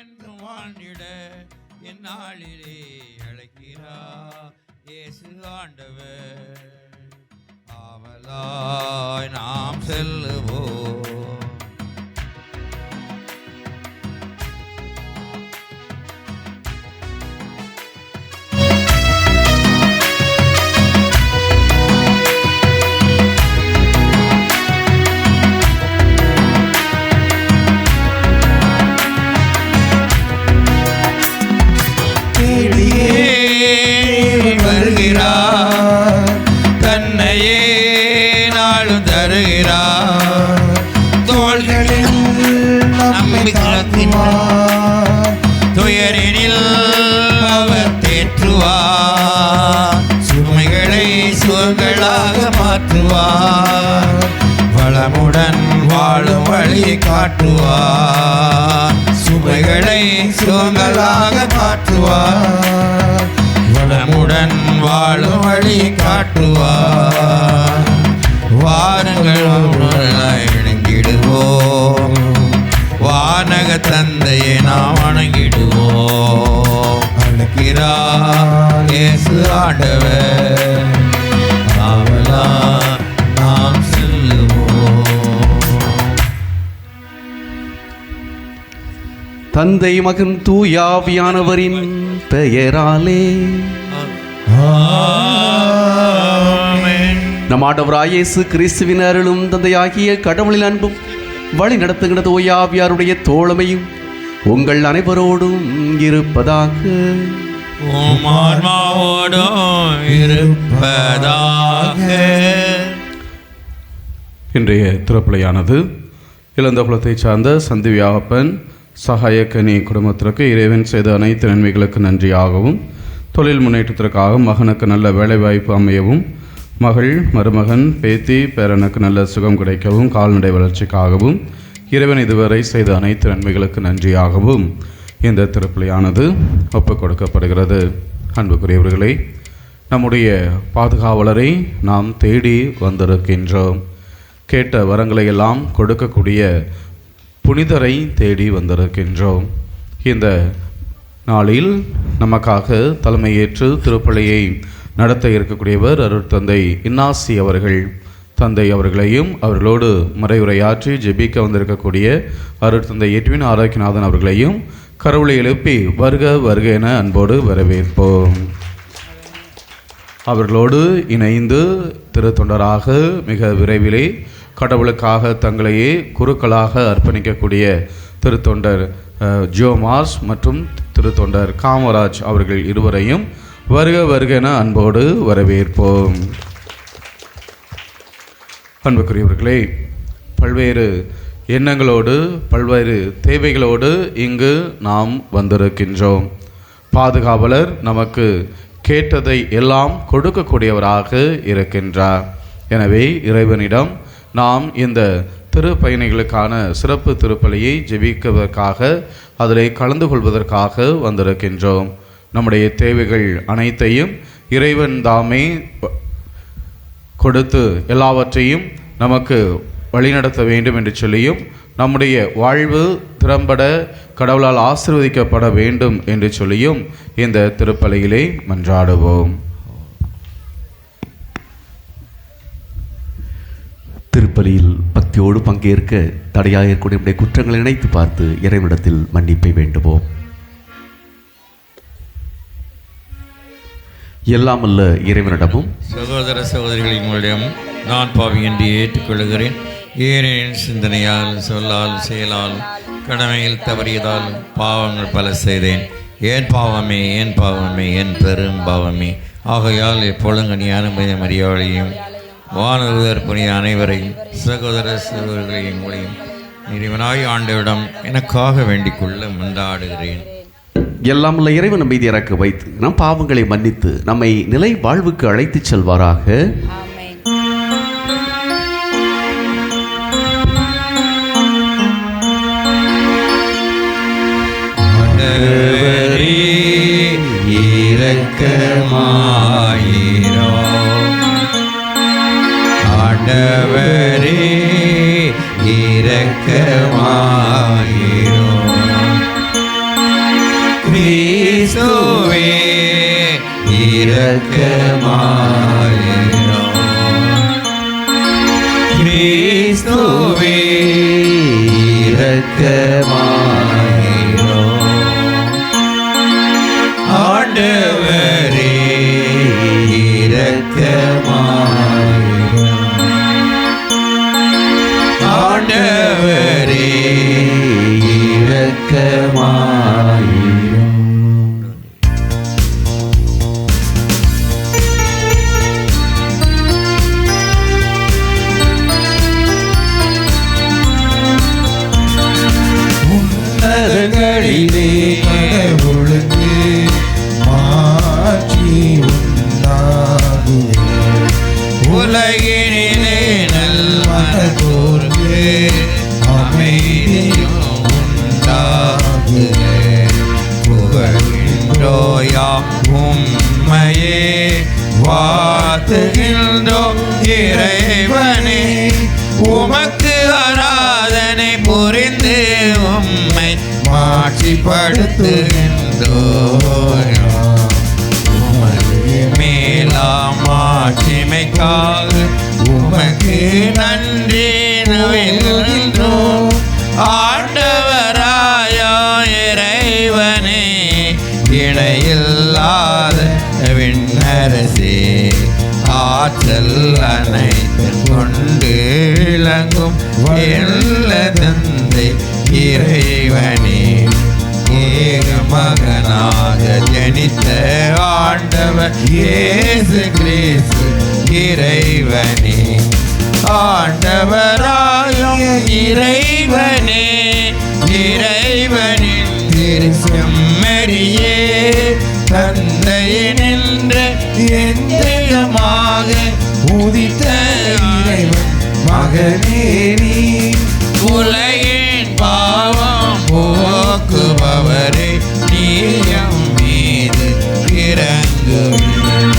என்று வாழ்ந்திட எந்நாளிலே அழைக்கிறார் இயேசு ஆண்டவர். ஆவலாய் நாம் செல்லுவோம். தன்னையே நாளும் தருகிறார். தோள்களில் நம்மை தாங்குவார். துயரினில் அவர் தேற்றுவார். சுமைகளை சுகங்களாக மாற்றுவார். வளமுடன் வாழும் வழியை காட்டுவார். சுமைகளை சுகங்களாக மாற்றுவார். வளமுடன் வாழும் வழியை காட்டுவார். வாருங்கள் வணங்கிடுவோம். வானக தந்தையை நாம் வணங்கிடுவோம். அழைக்கிறார் இயேசு ஆண்டவர். ஆவலா நாம் செல்லுவோம். தந்தை மகன் தூயாவியானவரின் பெயராலே நம் ஆண்டவராகிய இயேசு கிறிஸ்துவின் அருளும் தந்தையாகிய கடவுளின் அன்பும் வழி நடத்துகிற தூயாவியாருடைய தோழமையும் உங்கள் அனைவரோடும் இருப்பதாக. இன்றைய திருப்பலியானது இளந்த குலத்தை சார்ந்த சந்திவியாகப்பன் சகாயக்கனி குடும்பத்திற்கு இறைவன் செய்த அனைத்து நன்மைகளுக்கு நன்றியாகவும், தொழில் முன்னேற்றத்திற்காக மகனுக்கு நல்ல வேலைவாய்ப்பு அமையவும், மகள் மருமகன் பேத்தி பேரனுக்கு நல்ல சுகம் கிடைக்கவும், கால்நடை வளர்ச்சிக்காகவும் இறைவன் இதுவரை செய்த அனைத்து நன்மைகளுக்கு நன்றியாகவும் இந்த திருப்பலியானது ஒப்புக் கொடுக்கப்படுகிறது. அன்புக்குரியவர்களே, நம்முடைய பாதுகாவலரை நாம் தேடி வந்திருக்கின்றோம். கேட்ட வரங்களை எல்லாம் கொடுக்கக்கூடிய புனிதரை தேடி வந்திருக்கின்றோம். இந்த நாளில் நமக்காக தலைமையேற்று திருப்பலியை நடத்த இருக்கக்கூடியவர் அருட்தந்தை இன்னாசி அவர்கள். தந்தை அவர்களையும் அவர்களோடு மறைவுரையாற்றி ஜெபிக்க வந்திருக்கக்கூடிய அருட்தந்தை எட்வின் ஆரோக்கியநாதன் அவர்களையும் கரவுளை எழுப்பி வருக வருக என அன்போடு வரவேற்போம். அவர்களோடு இணைந்து திருத்தொண்டராக மிக விரைவிலே கடவுளுக்காக தங்களையே குருக்களாக அர்ப்பணிக்கக்கூடிய திருத்தொண்டர் ஜோமார்ஸ் மற்றும் திருத்தொண்டர் காமராஜ் அவர்கள் இருவரையும் வருக வருக என அன்போடு வரவேற்போம். அன்புக்குரியவர்களே, பல்வேறு எண்ணங்களோடு பல்வேறு தேவைகளோடு இங்கு நாம் வந்திருக்கின்றோம். பாதுகாவலர் நமக்கு கேட்டதை எல்லாம் கொடுக்கக்கூடியவராக இருக்கின்றார். எனவே இறைவனிடம் நாம் இந்த திருப்பயணிகளுக்கான சிறப்பு திருப்பலியை ஜெபிக்குவதற்காக, அதில் கலந்து கொள்வதற்காக வந்திருக்கின்றோம். நம்முடைய தேவைகள் அனைத்தையும் இறைவன் தாமே கொடுத்து எல்லாவற்றையும் நமக்கு வழிநடத்த வேண்டும் என்று சொல்லியும், நம்முடைய வாழ்வு திறம்பட கடவுளால் ஆசீர்வதிக்கப்பட வேண்டும் என்று சொல்லியும் இந்த திருப்பலியிலே மன்றாடுவோம். திருப்பலியில் பக்தியோடு பங்கேற்க தடையாக இருக்கக்கூடிய குற்றங்களை நினைத்து பார்த்து இறைவனிடத்தில் மன்னிப்பை வேண்டுவோம். எல்லாம் அல்ல இறைவனிடமும் சகோதர சகோதரிகளின் உங்களிடம் நான் பாவி என்று ஏற்றுக்கொள்கிறேன். ஏனெனில் சிந்தனையால் சொல்லால் செயலால் கடமையில் தவறியதால் பாவங்கள் பல செய்தேன். ஏன் பாவமே ஏன் பாவமே என் பெரும் பாவமே. ஆகையால் எப்பொழுதும் ஞான மரியாதையும் வானவர் புனித அனைவரையும் சகோதர சகோதரிகளையும் உங்களையும் இறைவனாய் ஆண்டவரிடம் எனக்காக வேண்டிக் கொள்ள மன்றாடுகிறேன். எல்லாம் உள்ள இறைவன் மீது இறக்க வைத்து நம் பாவங்களை மன்னித்து நம்மை நிலை வாழ்வுக்கு அழைத்துச் செல்வாராக. ஆண்டவரே இரக்கமாயிரும். கிறிஸ்துவே இரக்கமாயிரும். கிறிஸ்துவே இரக்கமாயிரும். ஆண்டவரே இரக்கமாயிரும். ஆண்டவரே இரக்கமாயிரும். உன்னதங்களிலே கடவுளுக்கு மாட்சி உண்டாகுக. உலகினிலே நல்மனதோர்க்கு அமைதியும் உண்டாகுக. புகழ்கின்றோயாம் உம்மையே வாழ்த்துகின்றோம் இறைவனே. உமக்கு ஆராதனை புரிந்து உம்மை மாட்சிப்படுத்துகின்றோம். உமது மேலாம் மாட்சிமைக்காக உமக்கு நன்றி நல்கின்றோம். ஆண்டவராயா இறைவனே இணையில்லாத விண்ணரசே ஆற்றல் அனைத்தும் கொண்டு விளங்கும் எல்ல தந்தை இறைவனே ஏக மகனாக ஜனித்த ஆண்டவர் இயேசு கிறிஸ்து இறைவனே. ஆண்டவராயும் இறைவனே இறைவனின் திருச்செம்மறியே தந்தையினின்று எந்திரமாக உதித்த இறைவன் மகனே நீ. உலகின் பாவம் போக்குபவரே நீயம் மீது இறங்குவீர்.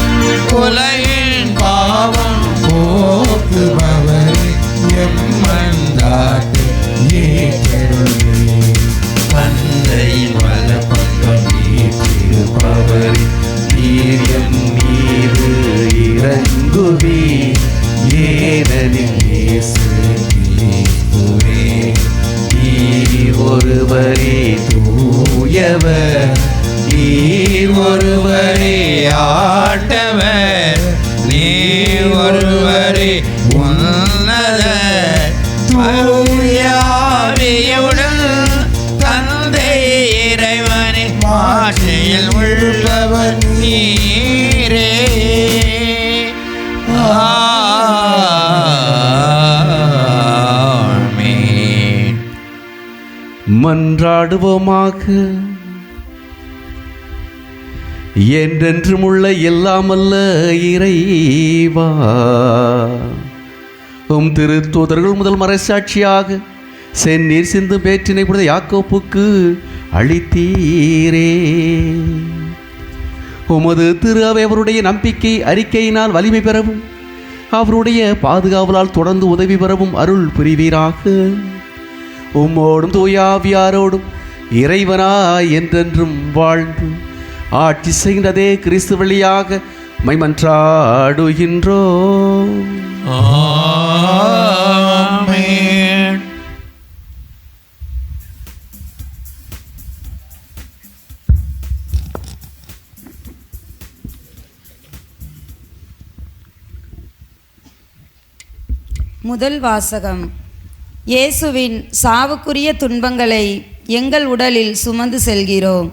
உலகின் பாவம் போக்குபவரே எம்மந்தாட்டு ஏற்றருள்வீர். தந்தையின் வலப்பக்கம் வீற்றிருப்பவரே நீரியம் மீது இறங்குவீர். ஏனெனில் இயேசு கிறிஸ்துவே நீர் ஒருவரே தூயவர். நீர் ஒருவரே ஆண்டவர். நீர் ஒருவரே உன்னத தூய ஆவியுடன் தந்தை இறைவனின் மாட்சியில் உள்ளவர் நீரே. ஆமென். மன்றாடுவோமாக. என்றென்றும் உள்ள எல்லாமல்ல இறைவா, உம் திருத்தூதர்கள் முதல் மறைசாட்சியாக செந்நீர் சிந்தும் பேற்றினை புனித யாக்கோப்புக்கு அளித்தீரே. உமது திரு அவை அவருடைய நம்பிக்கை அறிக்கையினால் வலிமை பெறவும் அவருடைய பாதுகாவலால் தொடர்ந்து உதவி பெறவும் அருள் புரிவீராக. உம்மோடும் தூயாவியாரோடும் இறைவனாய் என்றென்றும் வாழ்ந்து ஆட்சி செய்கின்றதே கிறிஸ்து வழியாக மைமன்றாடுகின்றோம். ஆமென். முதல் வாசகம். இயேசுவின் சாவுக்குரிய துன்பங்களை எங்கள் உடலில் சுமந்து செல்கிறோம்.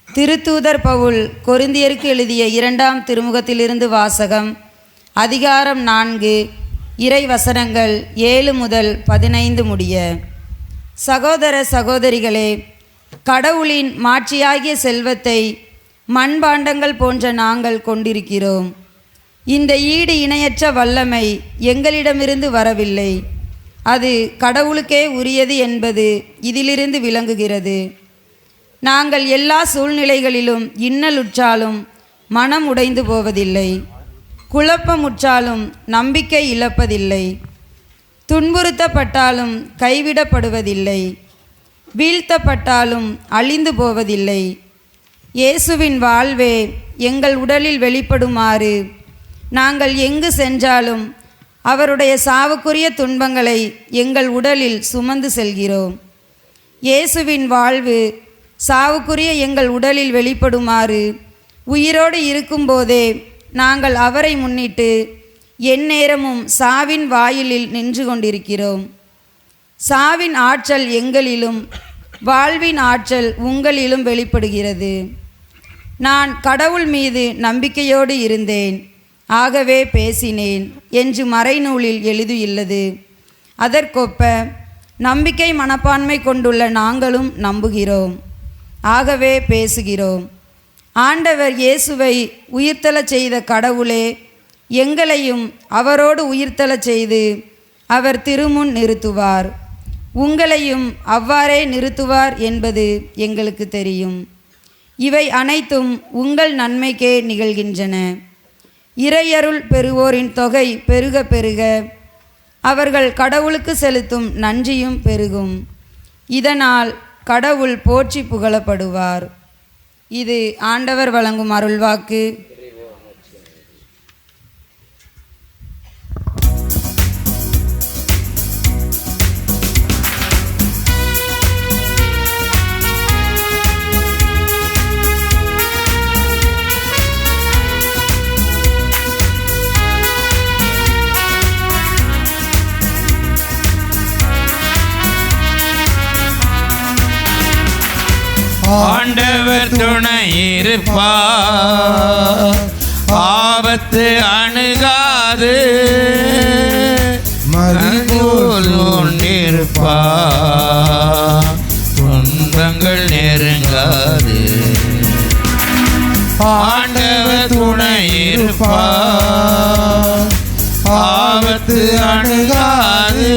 திருத்தூதர் பவுல் கொரிந்தியருக்கு எழுதிய 2ஆம் திருமுகத்திலிருந்து வாசகம். அதிகாரம் 4, இறை வசனங்கள் 7 முதல் 15 முடிய. சகோதர சகோதரிகளே, கடவுளின் மாட்சியாகிய செல்வத்தை மண்பாண்டங்கள் போன்ற நாங்கள் கொண்டிருக்கிறோம். இந்த ஈடு இணையற்ற வல்லமை எங்களிடமிருந்து வரவில்லை, அது கடவுளுக்கே உரியது என்பது இதிலிருந்து விளங்குகிறது. நாங்கள் எல்லா சூழ்நிலைகளிலும் இன்னலுற்றாலும் மனம் உடைந்து போவதில்லை, குழப்பமுற்றாலும் நம்பிக்கை இழப்பதில்லை, துன்புறுத்தப்பட்டாலும் கைவிடப்படுவதில்லை, வீழ்த்தப்பட்டாலும் அழிந்து போவதில்லை, இயேசுவின் வாழ்வே எங்கள் உடலில் வெளிப்படுமாறு நாங்கள் எங்கு சென்றாலும் அவருடைய சாவுக்குரிய துன்பங்களை எங்கள் உடலில் சுமந்து செல்கிறோம். இயேசுவின் வாழ்வு சாவுக்குரிய எங்கள் உடலில் வெளிப்படுமாறு உயிரோடு இருக்கும்போதே நாங்கள் அவரை முன்னிட்டு எந்நேரமும் சாவின் வாயிலில் நின்று கொண்டிருக்கிறோம். சாவின் ஆற்றல் எங்களிலும் வாழ்வின் ஆற்றல் உங்களிலும் வெளிப்படுகிறது. நான் கடவுள் மீது நம்பிக்கையோடு இருந்தேன், ஆகவே பேசினேன் என்று மறைநூலில் எழுதியுள்ளது. அதற்கொப்ப நம்பிக்கை மனப்பான்மை கொண்டுள்ள நாங்களும் நம்புகிறோம், ஆகவே பேசுகிறோம். ஆண்டவர் இயேசுவை உயிர்த்தெழச் செய்த கடவுளே எங்களையும் அவரோடு உயிர்த்தெழச் செய்து அவர் திருமுன் நிறுத்துவார். உங்களையும் அவ்வாறே நிறுத்துவார் என்பது எங்களுக்கு தெரியும். இவை அனைத்தும் உங்கள் நன்மைக்கே நிகழ்கின்றன. இறையருள் பெறுவோரின் தொகை பெருக பெருக அவர்கள் கடவுளுக்கு செலுத்தும் நன்றியும் பெருகும். இதனால் கடவுள் போற்றி புகழப்படுவார். இது ஆண்டவர் வழங்கும் அருள்வாக்கு. ஆண்டவர் துணை இருப்பார், ஆபத்து அணுகாது. மதிபோல் இருப்பார், துன்பங்கள் நெருங்காது. ஆண்டவர் துணை இருப்பார், ஆபத்து அணுகாது.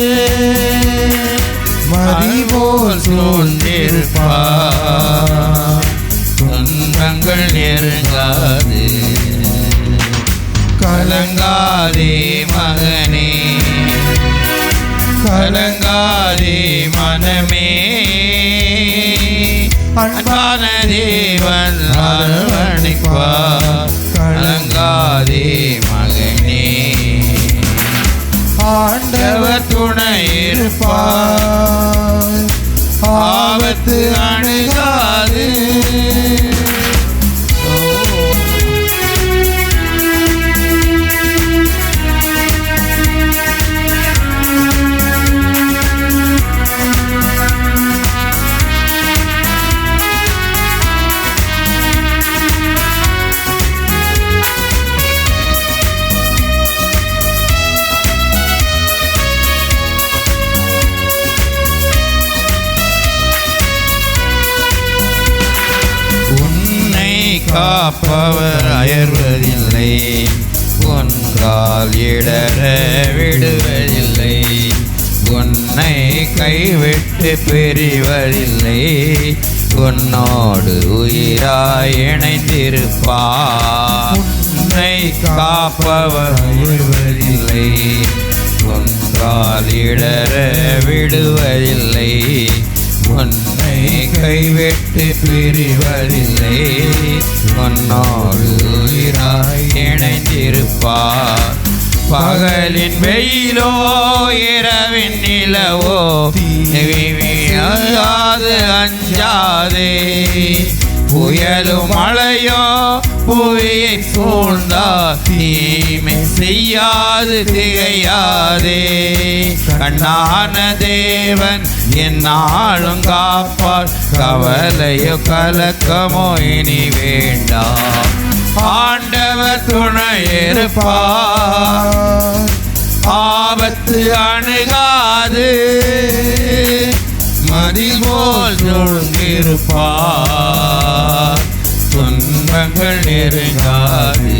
மதிபோல் சூழ்ந்திருப்பார், துன்பங்கள் நெருங்காது. கலங்காதே மகனே, கலங்காதே மனமே, அன்பான தேவன் அரவணைப்பார். கலங்காதே மகனே, ஆண்டவர் துணை இருப்பார், ஆபத்து அணுகாது. காப்பவர் அயர்வதில்லை, ஒன்றால் இடர விடுவதில்லை. உன்னை கைவிட்டு பிரிவதில்லை, உன்னோடு உயிராய் இணைந்திருப்பார். உன்னை காப்பவர் அயர்வதில்லை, ஒன்றால் இடர விடுவதில்லை. உன்னை கைவிட்டு பிரிவதில்லை, உன்னோடு உயிராய் இணைந்திருப்பார். பகலின் வெயிலோ இரவின் நிலவோ தீவியாது அஞ்சாதே. புயலும் மழையோ புவியை சூழ்ந்தா தீமை செய்யாது திகையாதே. கண்ணான தேவன் என்னாலும் காப்பார், கவலையோ கலக்கமோ இனி வேண்டாம். ஆண்டவர் துணை இருப்பார், ஆபத்து அணுகாது. மதிபோல் சூழ்ந்திருப்பார், துன்பங்கள் நெருங்காது.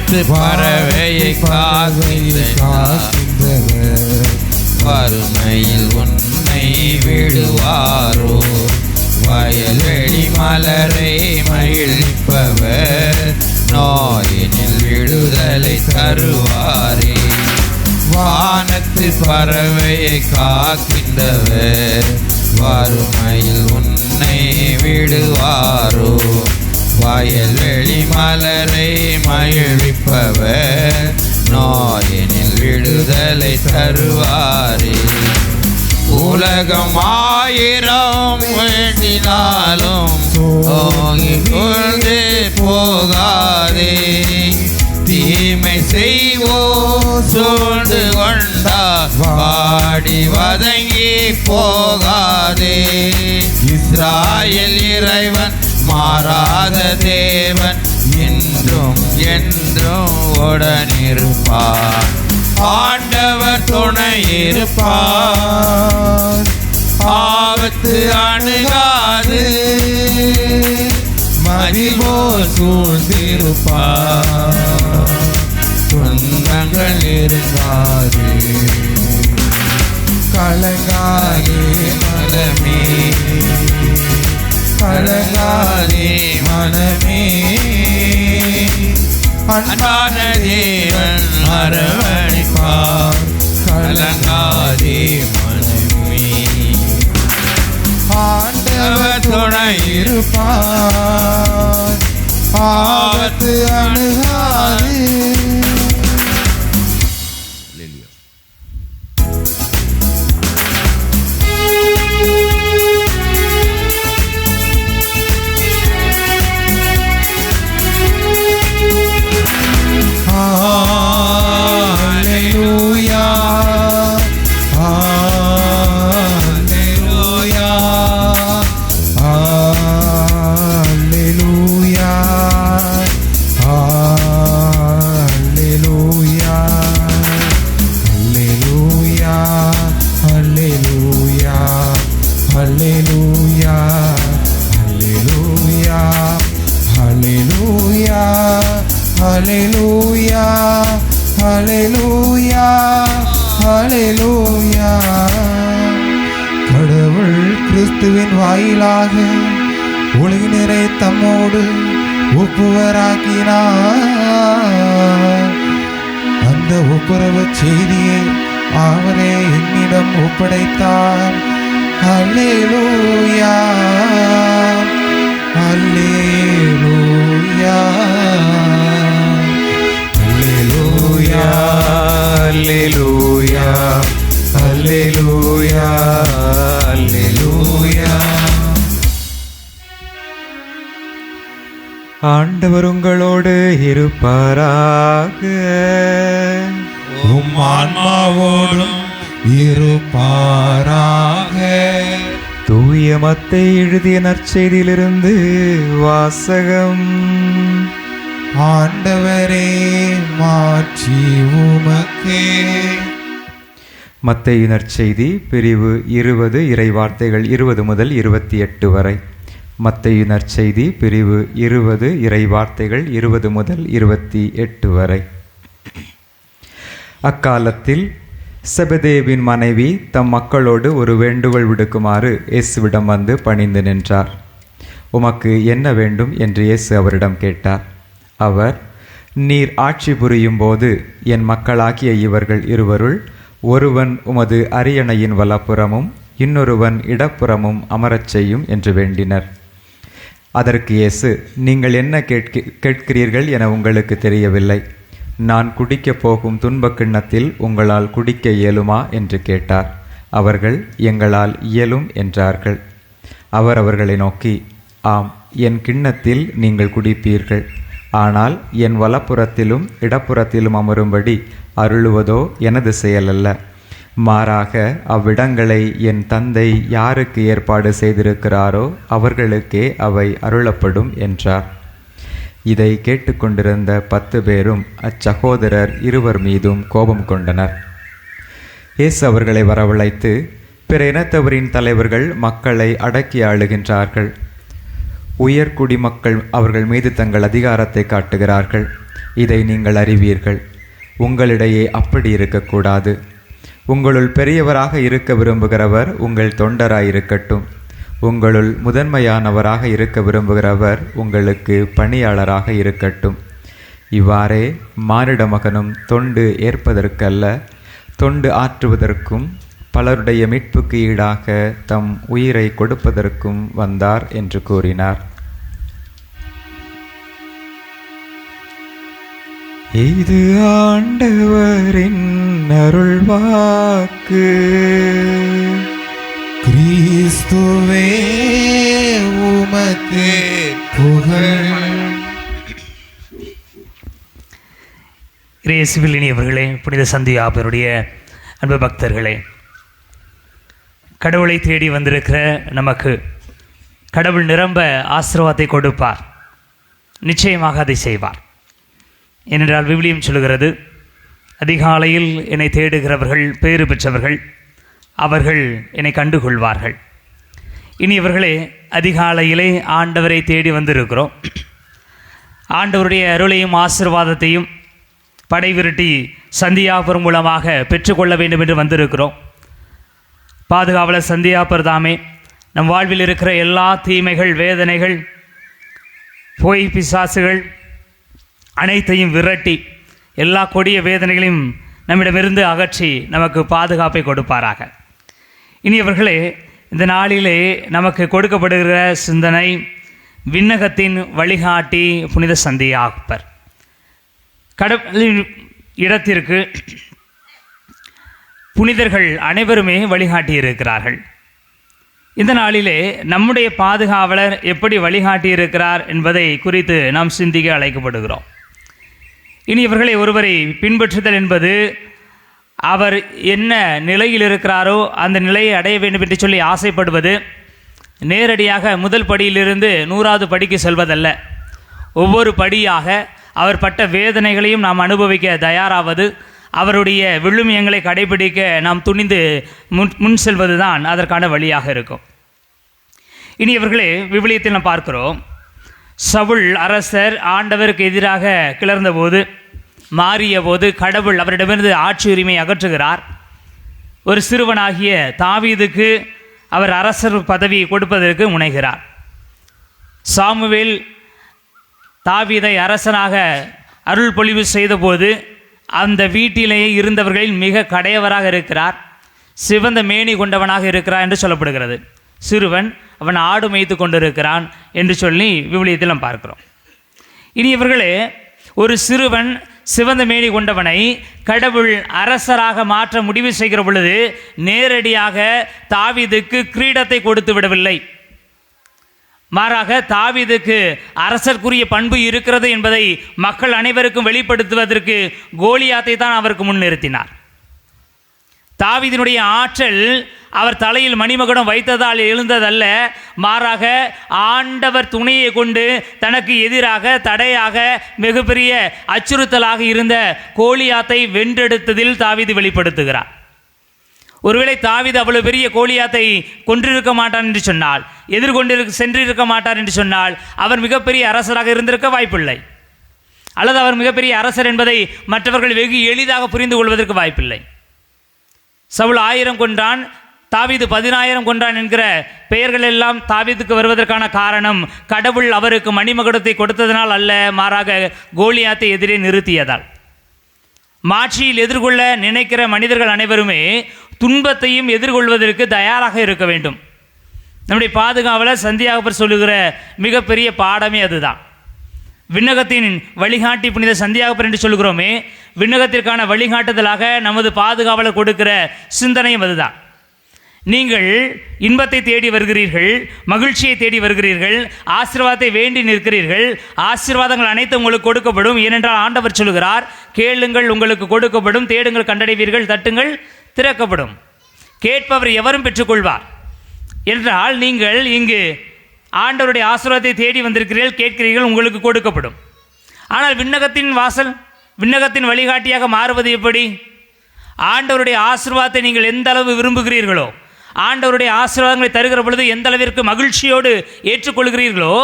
வானத்து பறவையை காக்கின்றவர் வறுமையில் உன்னை விடுவாரோ வயல்வெளி மலரை மகிழ்ப்பவர் நோயினில் விடுதலை தருவாரே வானத்து பறவையை காக்கின்றவர் வறுமையில் உன்னை விடுவாரோ வயல்வெளி மலரை மகிழ்விப்பவர் நோயினில் விடுதலை தருவாரே உலகம் 1000 வேண்டினாலும் கொண்டு போகாதே தீமை செய்வோ சூழ்ந்து கொண்டா வாடி வதங்கி போகாதே இஸ்ராயேல் இறைவன் மாறாத தேவன் என்றும் என்றும் உடனிருப்பார் ஆண்டவர் துணை இருப்பார் ஆபத்து அணுகாது மதிபோல் சூழ்ந்திருப்பார் துன்பங்கள் இருக்காது கலங்காதே மனமே கலங்காதே மனமே அன்பான தேவன் அரவணைப்பார் கலங்காதே மனமே ஆண்டவர் துணை இருப்பார் ஆபத்து அணுகாது கடவுள் கிறிஸ்துவின் வாயிலாக உலகினரை தம்மோடு ஒப்புவராக்கினார். அந்த ஒப்புரவு செய்தியை அவரே என்னிடம் ஒப்படைத்தார். அல்லேலூயா அல்லேலூயா அல்லேலூயா அல்லேலூயா அல்லேலூயா அல்லேலூயா. ஆண்டவர் உங்களோடு இருப்பாராக. உம் ஆன்மாவோடும் இருப்பாராக. தூய மத்தேயு எழுதிய நற்செய்தியிலிருந்து வாசகம். ஆண்டவரே மாட்சி உமக்கே. மத்தேயு நற்செய்தி பிரிவு 20 இறைவார்த்தைகள் 20 முதல் 28 வரை. மத்தேயு நற்செய்தி பிரிவு 20 இறைவார்த்தைகள் 20 முதல் 28 வரை. அக்காலத்தில் செபதேவின் மனைவி தம் மக்களோடு ஒரு வேண்டுகோள் விடுக்குமாறு இயேசுவிடம் வந்து பணிந்து நின்றார். உமக்கு என்ன வேண்டும் என்று இயேசு அவரிடம் கேட்டார். அவர், நீர் ஆட்சி புரியும் போது என் மக்களாகிய இவர்கள் இருவருள் ஒருவன் உமது அரியணையின் வலப்புறமும் இன்னொருவன் இடப்புறமும் அமரச் செய்யும் என்று வேண்டினர். அதற்கு இயேசு, நீங்கள் என்ன கேட்கிறீர்கள் என உங்களுக்கு தெரியவில்லை. நான் குடிக்கப் போகும் துன்பக் கிண்ணத்தில் உங்களால் குடிக்க இயலுமா என்று கேட்டார். அவர்கள், எங்களால் இயலும் என்றார்கள். அவர் அவர்களை நோக்கி, ஆம், என் கிண்ணத்தில் நீங்கள் குடிப்பீர்கள். ஆனால் என் வலப்புறத்திலும் இடப்புறத்திலும் அமரும்படி அருளுவதோ எனது செயலல்ல. மாறாக அவ்விடங்களை என் தந்தை யாருக்கு ஏற்பாடு செய்திருக்கிறாரோ அவர்களுக்கே அவை அருளப்படும் என்றார். இதை கேட்டுக்கொண்டிருந்த 10 பேரும் அச்சகோதரர் இருவர் மீதும் கோபம் கொண்டனர். இயேசு அவர்களை வரவழைத்து, பிற இனத்தவரின் தலைவர்கள் மக்களை அடக்கி ஆளுகின்றார்கள். உயர்குடி மக்கள் அவர்கள் மீது தங்கள் அதிகாரத்தை காட்டுகிறார்கள். இதை நீங்கள் அறிவீர்கள். உங்களிடையே அப்படி இருக்கக்கூடாது. உங்களுள் பெரியவராக இருக்க விரும்புகிறவர் உங்கள் தொண்டராயிருக்கட்டும். உங்களுள் முதன்மையானவராக இருக்க விரும்புகிறவர் உங்களுக்கு பணியாளராக இருக்கட்டும். இவ்வாறே மானிட மகனும் தொண்டு ஏற்பதற்கல்ல, தொண்டு ஆற்றுவதற்கும் பலருடைய மீட்புக்கு ஈடாக தம் உயிரை கொடுப்பதற்கும் வந்தார் என்று கூறினார். இது ஆண்டவரின் அருள்வாக்கு. கிறிஸ்துவே உமக்கு புகழ். இயேசுவில் இனியவர்களே, புனித சந்தியாபருடைய அன்பு பக்தர்களே, கடவுளை தேடி வந்திருக்கிற நமக்கு கடவுள் நிரம்ப ஆசீர்வாதத்தை கொடுப்பார். நிச்சயமாக அதை செய்வார். ஏனென்றால் விவிலியம் சொல்கிறது, அதிகாலையில் என்னை தேடுகிறவர்கள் பேறு பெற்றவர்கள், அவர்கள் என்னை கண்டுகொள்வார்கள். இனியவர்களே, அதிகாலையிலே ஆண்டவரை தேடி வந்திருக்கிறோம். ஆண்டவருடைய அருளையும் ஆசீர்வாதத்தையும் படை விரட்டி சந்தியாபர் மூலமாக பெற்றுக்கொள்ள வேண்டும் என்று வந்திருக்கிறோம். பாதுகாவலர் சந்தியாபர் தாமே நம் வாழ்வில் இருக்கிற எல்லா தீமைகள், வேதனைகள், பொய் பிசாசுகள் அனைத்தையும் விரட்டி எல்லா கொடிய வேதனைகளையும் நம்மிடமிருந்து அகற்றி நமக்கு பாதுகாப்பை கொடுப்பாராக. இனியவர்களே, இந்த நாளிலே நமக்கு கொடுக்கப்படுகிற சிந்தனை விண்ணகத்தின் வழிகாட்டி புனித சந்தியாபர். கடவுளின் இடத்திற்கு புனிதர்கள் அனைவருமே வழிகாட்டி இருக்கிறார்கள். இந்த நாளிலே நம்முடைய பாதுகாவலர் எப்படி வழிகாட்டி இருக்கிறார் என்பதை குறித்து நாம் சிந்திக்க அழைக்கப்படுகிறோம். இனி இவர்களை ஒருவரை பின்பற்றுதல் என்பது அவர் என்ன நிலையில் இருக்கிறாரோ அந்த நிலையை அடைய வேண்டும் என்று சொல்லி ஆசைப்படுவது, நேரடியாக முதல் படியிலிருந்து 100வது படிக்கு செல்வதல்ல. ஒவ்வொரு படியாக அவர் பட்ட வேதனைகளையும் நாம் அனுபவிக்க தயாராவது, அவருடைய விழுமியங்களை கடைபிடிக்க நாம் துணிந்து முன் செல்வது தான் அதற்கான வழியாக இருக்கும். இனி இவர்களே, விவிலியத்தில் நாம் பார்க்கிறோம், சவுல் அரசர் ஆண்டவருக்கு எதிராக கிளர்ந்த போது, மாறிய போது கடவுள் அவரிடமிருந்து ஆட்சி உரிமை அகற்றுகிறார். ஒரு சிறுவனாகிய தாவீதுக்கு அவர் அரசர் பதவி கொடுப்பதற்கு முனைகிறார். சாமுவேல் தாவீதை அரசனாக அருள் பொழிவு செய்தபோது அந்த வீட்டிலேயே இருந்தவர்களில் மிக கடையவராக இருக்கிறார், சிவந்த மேனி கொண்டவனாக இருக்கிறார் என்று சொல்லப்படுகிறது. சிறுவன், அவன் ஆடு மேய்த்து கொண்டிருக்கிறான் என்று சொல்லி விவிலியத்தில் நாம் பார்க்கிறோம். இனி இவர்களே, ஒரு சிறுவன் சிவந்த மேனி கொண்டவனை கடவுள் அரசராக மாற்ற முடிவு செய்கிற பொழுது நேரடியாக தாவீதுக்கு கிரீடத்தை கொடுத்து விடவில்லை. மாறாக தாவீதுக்கு அரசர்க்குரிய பண்பு இருக்கிறது என்பதை மக்கள் அனைவருக்கும் வெளிப்படுத்துவதற்கு கோலியாத்தை தான் அவருக்கு முன்னிறுத்தினார். தாவீதினுடைய ஆற்றல் அவர் தலையில் மணிமகுடம் வைத்ததால் எழுந்ததல்ல, மாறாக ஆண்டவர் துணையை கொண்டு தனக்கு எதிராக தடையாக மிகப்பெரிய அச்சுறுத்தலாக இருந்த கோலியாத்தை வென்றெடுத்ததில் தாவீது வெளிப்படுத்துகிறார். ஒருவேளை தாவீது அவ்வளவு பெரிய கோலியாத்தை கொன்றிருக்க மாட்டான் என்று சொன்னால், சென்றிருக்க மாட்டார் என்று சொன்னால், அவர் மிகப்பெரிய அரசராக இருந்திருக்க வாய்ப்பில்லை. அல்லது அவர் மிகப்பெரிய அரசர் என்பதை மற்றவர்கள் வெகு எளிதாக புரிந்து கொள்வதற்கு வாய்ப்பில்லை. சவுல் 1000 கொன்றான், தாவீது 10000 கொன்றான் என்கிற பெயர்கள் எல்லாம் தாவீதுக்கு வருவதற்கான காரணம் கடவுள் அவருக்கு மணிமகுடத்தை கொடுத்ததனால் அல்ல, மாறாக கோலியாத்தை எதிரே நிறுத்தியதால். மாட்சியில் எதிர்கொள்ள நினைக்கிற மனிதர்கள் அனைவருமே துன்பத்தையும் எதிர்கொள்வதற்கு தயாராக இருக்க வேண்டும். நம்முடைய பாதுகாவலர் சந்தியாபர் சொல்லுகிற மிகப்பெரிய பாடமே அதுதான். விண்ணகத்தின் வழிகாட்டி புனித சந்தியாபர் என்று சொல்கிறோமே, விண்ணகத்திற்கான வழிகாட்டுதலாக நமது பாதுகாவலர் கொடுக்கிற சிந்தனையும் அதுதான். நீங்கள் இன்பத்தை தேடி வருகிறீர்கள், மகிழ்ச்சியை தேடி வருகிறீர்கள், ஆசீர்வாதத்தை வேண்டி நிற்கிறீர்கள். ஆசீர்வாதங்கள் அனைத்தும் உங்களுக்கு கொடுக்கப்படும். ஏனென்றால் ஆண்டவர் சொல்கிறார், கேளுங்கள் உங்களுக்கு கொடுக்கப்படும், தேடுங்கள் கண்டடைவீர்கள், தட்டுங்கள் திறக்கப்படும். கேட்பவர் எவரும் பெற்றுக்கொள்வார் என்றால், நீங்கள் இங்கு ஆண்டவருடைய ஆசீர்வாதத்தை தேடி வந்திருக்கிறீர்கள், கேட்கிறீர்கள், உங்களுக்கு கொடுக்கப்படும். ஆனால் விண்ணகத்தின் வாசல், விண்ணகத்தின் வழிகாட்டியாக மாறுவது எப்படி? ஆண்டவருடைய ஆசீர்வாதத்தை நீங்கள் எந்த அளவு விரும்புகிறீர்களோ ஆண்டவருடைய ஆசீர்வாதங்களை தருகிற பொழுது எந்த அளவிற்கு மகிழ்ச்சியோடு ஏற்றுக்கொள்கிறீர்களோ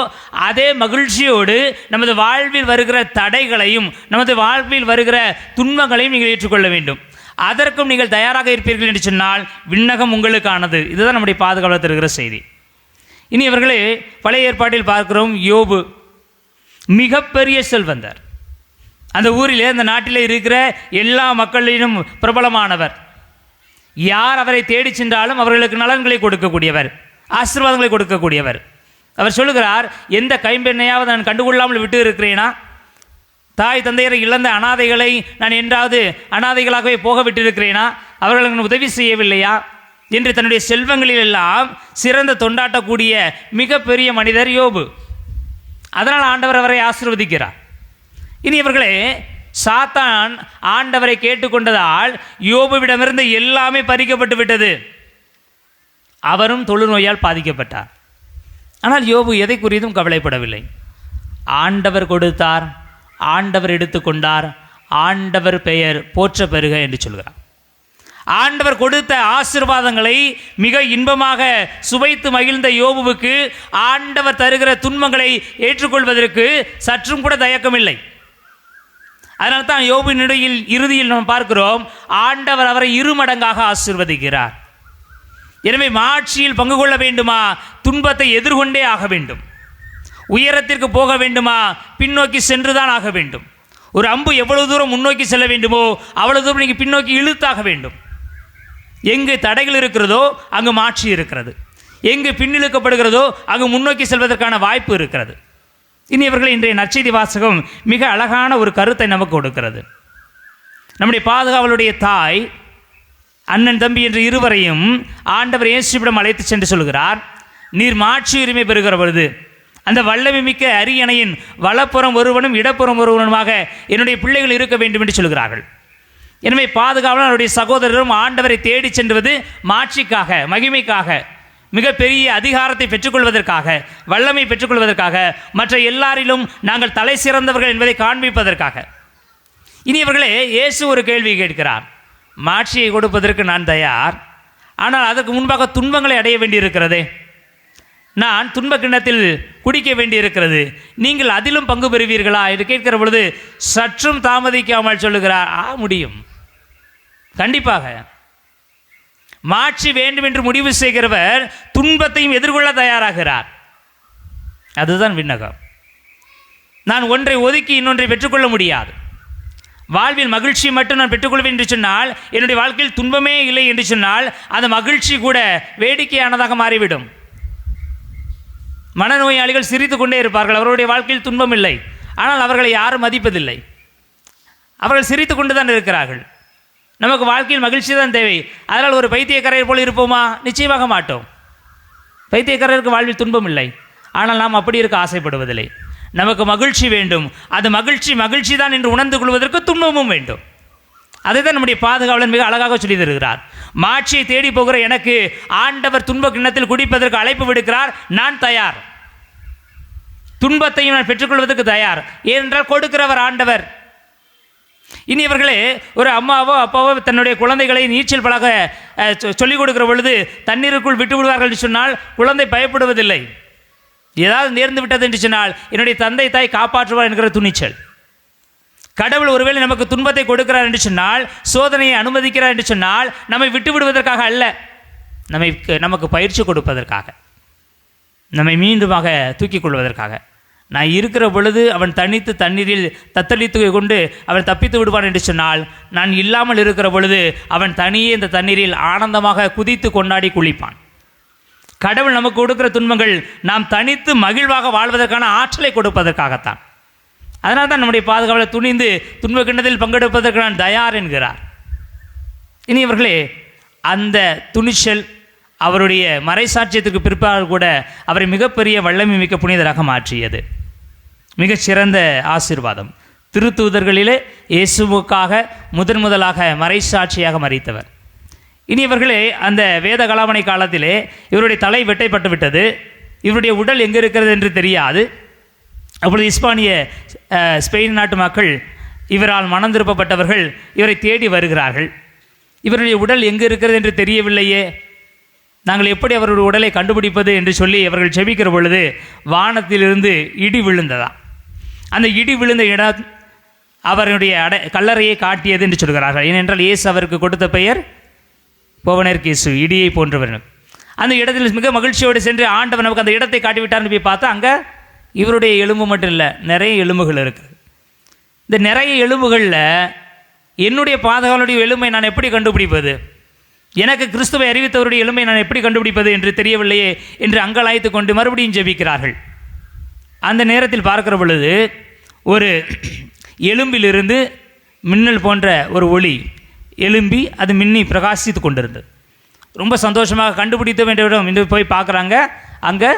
அதே மகிழ்ச்சியோடு நமது வாழ்வில் வருகிற தடைகளையும் நமது வாழ்வில் வருகிற துன்பங்களையும் நீங்கள் ஏற்றுக்கொள்ள வேண்டும். அதற்கும் நீங்கள் தயாராக இருப்பீர்கள் என்று சொன்னால் விண்ணகம் உங்களுக்கானது. இதுதான் நம்முடைய பாதுகாவலர் தருகிற செய்தி. இனி இவர்களே பழைய ஏற்பாட்டில் பார்க்கிறோம், யோபு மிகப்பெரிய செல்வந்தர். அந்த ஊரிலே அந்த நாட்டிலே இருக்கிற எல்லா மக்களிலும் பிரபலமானவர். யார் அவரை தேடி சென்றாலும் அவர்களுக்கு நலன்களை கொடுக்கக்கூடியவர், ஆசீர்வாதங்களை கொடுக்கக்கூடியவர். அவர் சொல்லுகிறார், எந்த கைம்பெண்ணையாவது நான் கண்டுகொள்ளாமல் விட்டு இருக்கிறேனா? தாய் தந்தையரை இழந்த அனாதைகளை நான் என்றாவது அனாதைகளாகவே போக விட்டிருக்கிறேனா? அவர்களுக்கு உதவி செய்யவில்லையா என்று தன்னுடைய செல்வங்களில் எல்லாம் சிறந்த தொண்டாட்டக்கூடிய மிகப்பெரிய மனிதர் யோபு. அதனால் ஆண்டவர் அவரை ஆசீர்வதிக்கிறார். இனி இவர்களே, சாத்தான் ஆண்டவரை கேட்டுக்கொண்டதால் யோபுவிடமிருந்து எல்லாமே பறிக்கப்பட்டு விட்டது. அவரும் தொழுநோயால் பாதிக்கப்பட்டார். ஆனால் யோபு எதை குறித்தும் கவலைப்படவில்லை. ஆண்டவர் கொடுத்தார், ஆண்டவர் எடுத்துக்கொண்டார், ஆண்டவர் பெயர் போற்ற பெறுக என்று சொல்கிறார். ஆண்டவர் கொடுத்த ஆசீர்வாதங்களை மிக இன்பமாக சுவைத்து மகிழ்ந்த யோபுவுக்கு ஆண்டவர் தருகிற துன்பங்களை ஏற்றுக்கொள்வதற்கு சற்றும் கூட தயக்கமில்லை. அதனால தான் யோபின் இறுதியில் நாம் பார்க்கிறோம், ஆண்டவர் அவரை இருமடங்காக ஆசீர்வதிக்கிறார். எனவே மாட்சியில் பங்கு கொள்ள வேண்டுமா? துன்பத்தை எதிர்கொண்டே ஆக வேண்டும். உயரத்திற்கு போக வேண்டுமா? பின்னோக்கி சென்றுதான் ஆக வேண்டும். ஒரு அம்பு எவ்வளவு தூரம் முன்னோக்கி செல்ல வேண்டுமோ அவ்வளவு தூரம் நீங்கள் பின்னோக்கி இழுத்தாக வேண்டும். எங்கு தடைகள் இருக்கிறதோ அங்கு மாட்சி இருக்கிறது, எங்கு பின்னிழுக்கப்படுகிறதோ அங்கு முன்னோக்கி செல்வதற்கான வாய்ப்பு இருக்கிறது. இனி இவர்கள் இன்றைய நற்செய்தி வாசகம் மிக அழகான ஒரு கருத்தை நமக்கு கொடுக்கிறது. நம்முடைய பாதுகாவலுடைய தாய், அண்ணன் தம்பி என்று இருவரையும் ஆண்டவர் இயேசுவிடம் அழைத்து சென்று சொல்கிறார், நீர் மாட்சி உரிமை பெறுகிற பொழுது அந்த வல்லமை மிக்க அரியணையின் வலப்புறம் ஒருவனும் இடப்புறம் ஒருவனுமாக என்னுடைய பிள்ளைகள் இருக்க வேண்டும் என்று சொல்கிறார்கள். எனவே பாதுகாவலர் அவருடைய சகோதரரும் ஆண்டவரை தேடி சென்றுவது மாட்சிக்காக, மகிமைக்காக, மிகப்பெரிய அதிகாரத்தை பெற்றுக்கொள்வதற்காக, வல்லமை பெற்றுக்கொள்வதற்காக, மற்ற எல்லாரிலும் நாங்கள் தலை சிறந்தவர்கள் என்பதை காண்பிப்பதற்காக. இனி இவர்களே, இயேசு ஒரு கேள்வி கேட்கிறார், மாட்சியை கொடுப்பதற்கு நான் தயார், ஆனால் அதற்கு முன்பாக துன்பங்களை அடைய வேண்டியிருக்கிறதே, நான் துன்ப கிண்ணத்தில் குடிக்க வேண்டியிருக்கிறது, நீங்கள் அதிலும் பங்கு பெறுவீர்களா என்று கேட்கிற பொழுது சற்றும் தாமதிக்காமல் சொல்லுகிறார், முடியும், கண்டிப்பாக. மாட்சி வேண்டும் என்று முடிவு செய்கிறவர் துன்பத்தையும் எதிர்கொள்ள தயாராகிறார். அதுதான் விண்ணகம். நான் ஒன்றை ஒதுக்கி இன்னொன்றை பெற்றுக்கொள்ள முடியாது. வாழ்வில் மகிழ்ச்சி மட்டும் நான் பெற்றுக்கொள்வேன் என்று சொன்னால், என்னுடைய வாழ்க்கையில் துன்பமே இல்லை என்று சொன்னால் அந்த மகிழ்ச்சி கூட வேடிக்கையானதாக மாறிவிடும். மனநோயாளிகள் சிரித்து கொண்டே இருப்பார்கள், அவருடைய வாழ்க்கையில் துன்பம் இல்லை, ஆனால் அவர்களை யாரும் மதிப்பதில்லை. அவர்கள் சிரித்து கொண்டு தான் இருக்கிறார்கள். நமக்கு வாழ்க்கையில் மகிழ்ச்சி தான் தேவை. அதனால் ஒரு பைத்தியக்காரர் போல் இருப்போமா? நிச்சயமாக மாட்டோம். பைத்தியக்காரருக்கு வாழ்வில் துன்பம் இல்லை, ஆனால் நாம் அப்படி இருக்க ஆசைப்படுவதில்லை. நமக்கு மகிழ்ச்சி வேண்டும், அது மகிழ்ச்சி தான் என்று உணர்ந்து கொள்வதற்கு துன்பமும் வேண்டும். அதை தான் நம்முடைய பாதுகாவலர் மிக அழகாக சொல்லி தருகிறார். மாட்சியை தேடி போகிற எனக்கு ஆண்டவர் துன்ப கிண்ணத்தில் குடிப்பதற்கு அழைப்பு விடுக்கிறார், நான் தயார். துன்பத்தையும் நான் பெற்றுக்கொள்வதற்கு தயார், ஏனென்றால் கொடுக்கிறவர் ஆண்டவர். இனி இவர்களே, ஒரு அம்மாவோ அப்பாவோ தன்னுடைய குழந்தைகளை நீச்சல் பழக சொல்லிக் கொடுக்கிற பொழுது தண்ணீருக்குள் விட்டு விடுவார்கள் என்று சொன்னால் குழந்தை பயப்படுவதில்லை. ஏதாவது நேர்ந்து விட்டது என்று சொன்னால் என்னுடைய தந்தை தாய் காப்பாற்றுவார் என்கிற துணிச்சல். கடவுள் ஒருவேளை நமக்கு துன்பத்தை கொடுக்கிறார் என்று சொன்னால், சோதனையை அனுமதிக்கிறார் என்று சொன்னால் நம்மை விட்டு விடுவதற்காக அல்ல, நமக்கு பயிற்சி கொடுப்பதற்காக, நம்மை மீண்டுமாக தூக்கிக் கொள்வதற்காக. நான் இருக்கிற பொழுது அவன் தனித்து தண்ணீரில் தத்தளித்து கொண்டு அவன் தப்பித்து விடுவான் என்று சொன்னால், நான் இல்லாமல் இருக்கிற பொழுது அவன் தனியே இந்த தண்ணீரில் ஆனந்தமாக குதித்து கொண்டாடி குளிப்பான். கடவுள் நமக்கு கொடுக்கிற துன்பங்கள் நாம் தனித்து மகிழ்வாக வாழ்வதற்கான ஆற்றலை கொடுப்பதற்காகத்தான். அதனால் தான் நம்முடைய பாதுகாவலர் துணிந்து துன்ப கிண்ணத்தில் பங்கெடுப்பதற்கு நான் தயார் என்கிறார். இனி இவர்களே, அந்த துணிச்சல் அவருடைய மறைசாட்சியத்துக்கு பிற்பாடு கூட அவரை மிகப்பெரிய வல்லமை மிக்க புனிதராக மாற்றியது. மிகச்சிறந்த ஆசீர்வாதம். திருத்தூதர்களிலே இயேசுவுக்காக முதலாக மறைசாட்சியாக மறித்தவர். இனி இவர்களே, அந்த வேத கலாமணி காலத்திலே இவருடைய தலை வெட்டைப்பட்டு விட்டது, இவருடைய உடல் எங்கே இருக்கிறது என்று தெரியாது. அப்பொழுது ஸ்பெயின் நாட்டு மக்கள், இவரால் மனம் திருப்பப்பட்டவர்கள் இவரை தேடி வருகிறார்கள். இவருடைய உடல் எங்கு இருக்கிறது என்று தெரியவில்லையே, நாங்கள் எப்படி அவருடைய உடலை கண்டுபிடிப்பது என்று சொல்லி அவர்கள் ஜெபிக்கிற பொழுது வானத்திலிருந்து இடி விழுந்ததா. அந்த இடி விழுந்த இடம் அவருடைய கல்லறையை காட்டியது என்று சொல்கிறார்கள். ஏனென்றால் இயேசு அவருக்கு கொடுத்த பெயர் புவனர் கேசு, இடியை போன்றவர். அந்த இடத்தில் மிக மகிழ்ச்சியோடு சென்று ஆண்டவர் நமக்கு அந்த இடத்தை காட்டிவிட்டார்னு போய் பார்த்தா அங்கே இவருடைய எலும்பு மட்டும் இல்லை, நிறைய எலும்புகள் இருக்குது. இந்த நிறைய எலும்புகளில் என்னுடைய பாதுகாவலுடைய எலும்பை நான் எப்படி கண்டுபிடிப்பது, எனக்கு கிறிஸ்துவை அறிவித்தவருடைய எலும்பை நான் எப்படி கண்டுபிடிப்பது என்று தெரியவில்லையே என்று அங்கலாய்த்து கொண்டு மறுபடியும் ஜெபிக்கிறார்கள். அந்த நேரத்தில் பார்க்கிற பொழுது ஒரு எலும்பிலிருந்து மின்னல் போன்ற ஒரு ஒளி எலும்பி அது மின்னி பிரகாசித்து கொண்டிருந்தது. ரொம்ப சந்தோஷமாக கண்டுபிடித்த வேண்டியவிடம் இன்று போய் பார்க்குறாங்க, அங்கே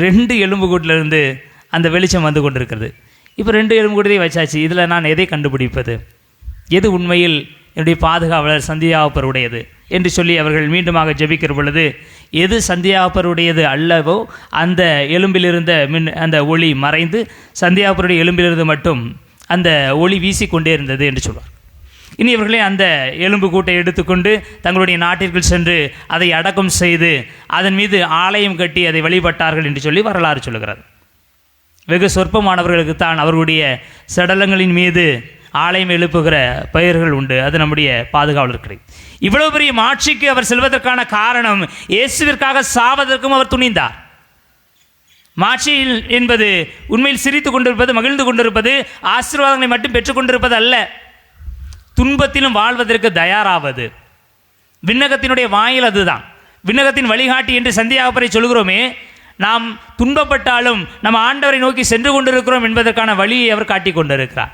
2 எலும்புக்கூட்டிலிருந்து அந்த வெளிச்சம் வந்து கொண்டிருக்கிறது. இப்போ 2 எலும்புக்கூட்டத்தையும் வச்சாச்சு, இதில் நான் எதை கண்டுபிடிப்பது, எது உண்மையில் என்னுடைய பாதுகாவலர் சந்தியாகப்பருடையது என்று சொல்லி அவர்கள் மீண்டுமாக ஜெபிக்கிற பொழுது எது சந்தியாகப்பருடையது அல்லவோ அந்த எலும்பிலிருந்த அந்த ஒளி மறைந்து சந்தியாகப்பருடைய எலும்பிலிருந்து மட்டும் அந்த ஒளி வீசிக்கொண்டே இருந்தது என்று சொல்வார். இனி இவர்களே அந்த எலும்பு கூட்டை எடுத்துக்கொண்டு தங்களுடைய நாட்டிற்குள் சென்று அதை அடக்கம் செய்து அதன் மீது ஆலயம் கட்டி அதை வழிபட்டார்கள் என்று சொல்லி வரலாறு சொல்லுகிறது. வெகு சொற்பமானவர்களுக்கு தான் அவர்களுடைய சடலங்களின் மீது ஆலயம் எழுப்புகிற பெயர்கள் உண்டு. அது நம்முடைய பாதுகாவலர் கிடையாது. இவ்வளவு பெரிய மாட்சிக்கு அவர் செல்வதற்கான காரணம் இயேசுவிற்காக சாவதற்கும் அவர் துணிந்தார். மாட்சி என்பது உண்மையில் சிரித்து கொண்டிருப்பது, மகிழ்ந்து கொண்டிருப்பது, ஆசீர்வாதங்களை மட்டும் பெற்றுக்கொண்டிருப்பது அல்ல, துன்பத்திலும் வாழ்வதற்கு தயாராவது. விண்ணகத்தினுடைய வாயில் அதுதான், விண்ணகத்தின் வழிகாட்டி என்று சந்தியாகப்பரை சொல்கிறோமே. நாம் துன்பப்பட்டாலும் நம்ம ஆண்டவரை நோக்கி சென்று கொண்டிருக்கிறோம் என்பதற்கான வழியை அவர் காட்டி கொண்டிருக்கிறார்.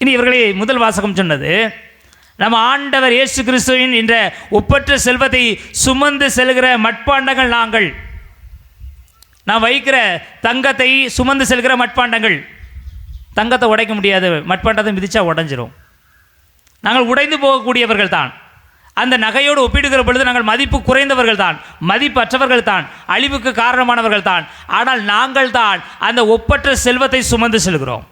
இனி இவர்களே முதல் வாசகம் சொன்னது, நம்ம ஆண்டவர் இயேசு கிறிஸ்துவின் என்ற ஒப்பற்ற செல்வத்தை சுமந்து செல்கிற மட்பாண்டங்கள் நாங்கள். நான் வைக்கிற தங்கத்தை சுமந்து செல்கிற மட்பாண்டங்கள். தங்கத்தை உடைக்க முடியாது, மட்பாண்டத்தை மிதிச்சா உடஞ்சிரும். நாங்கள் உடைந்து போகக்கூடியவர்கள் தான். அந்த நகையோடு ஒப்பிடுகிற பொழுது நாங்கள் மதிப்பு குறைந்தவர்கள் தான், மதிப்பற்றவர்கள் தான், அழிவுக்கு காரணமானவர்கள் தான். ஆனால் நாங்கள் தான் அந்த ஒப்பற்ற செல்வத்தை சுமந்து செல்கிறோம்.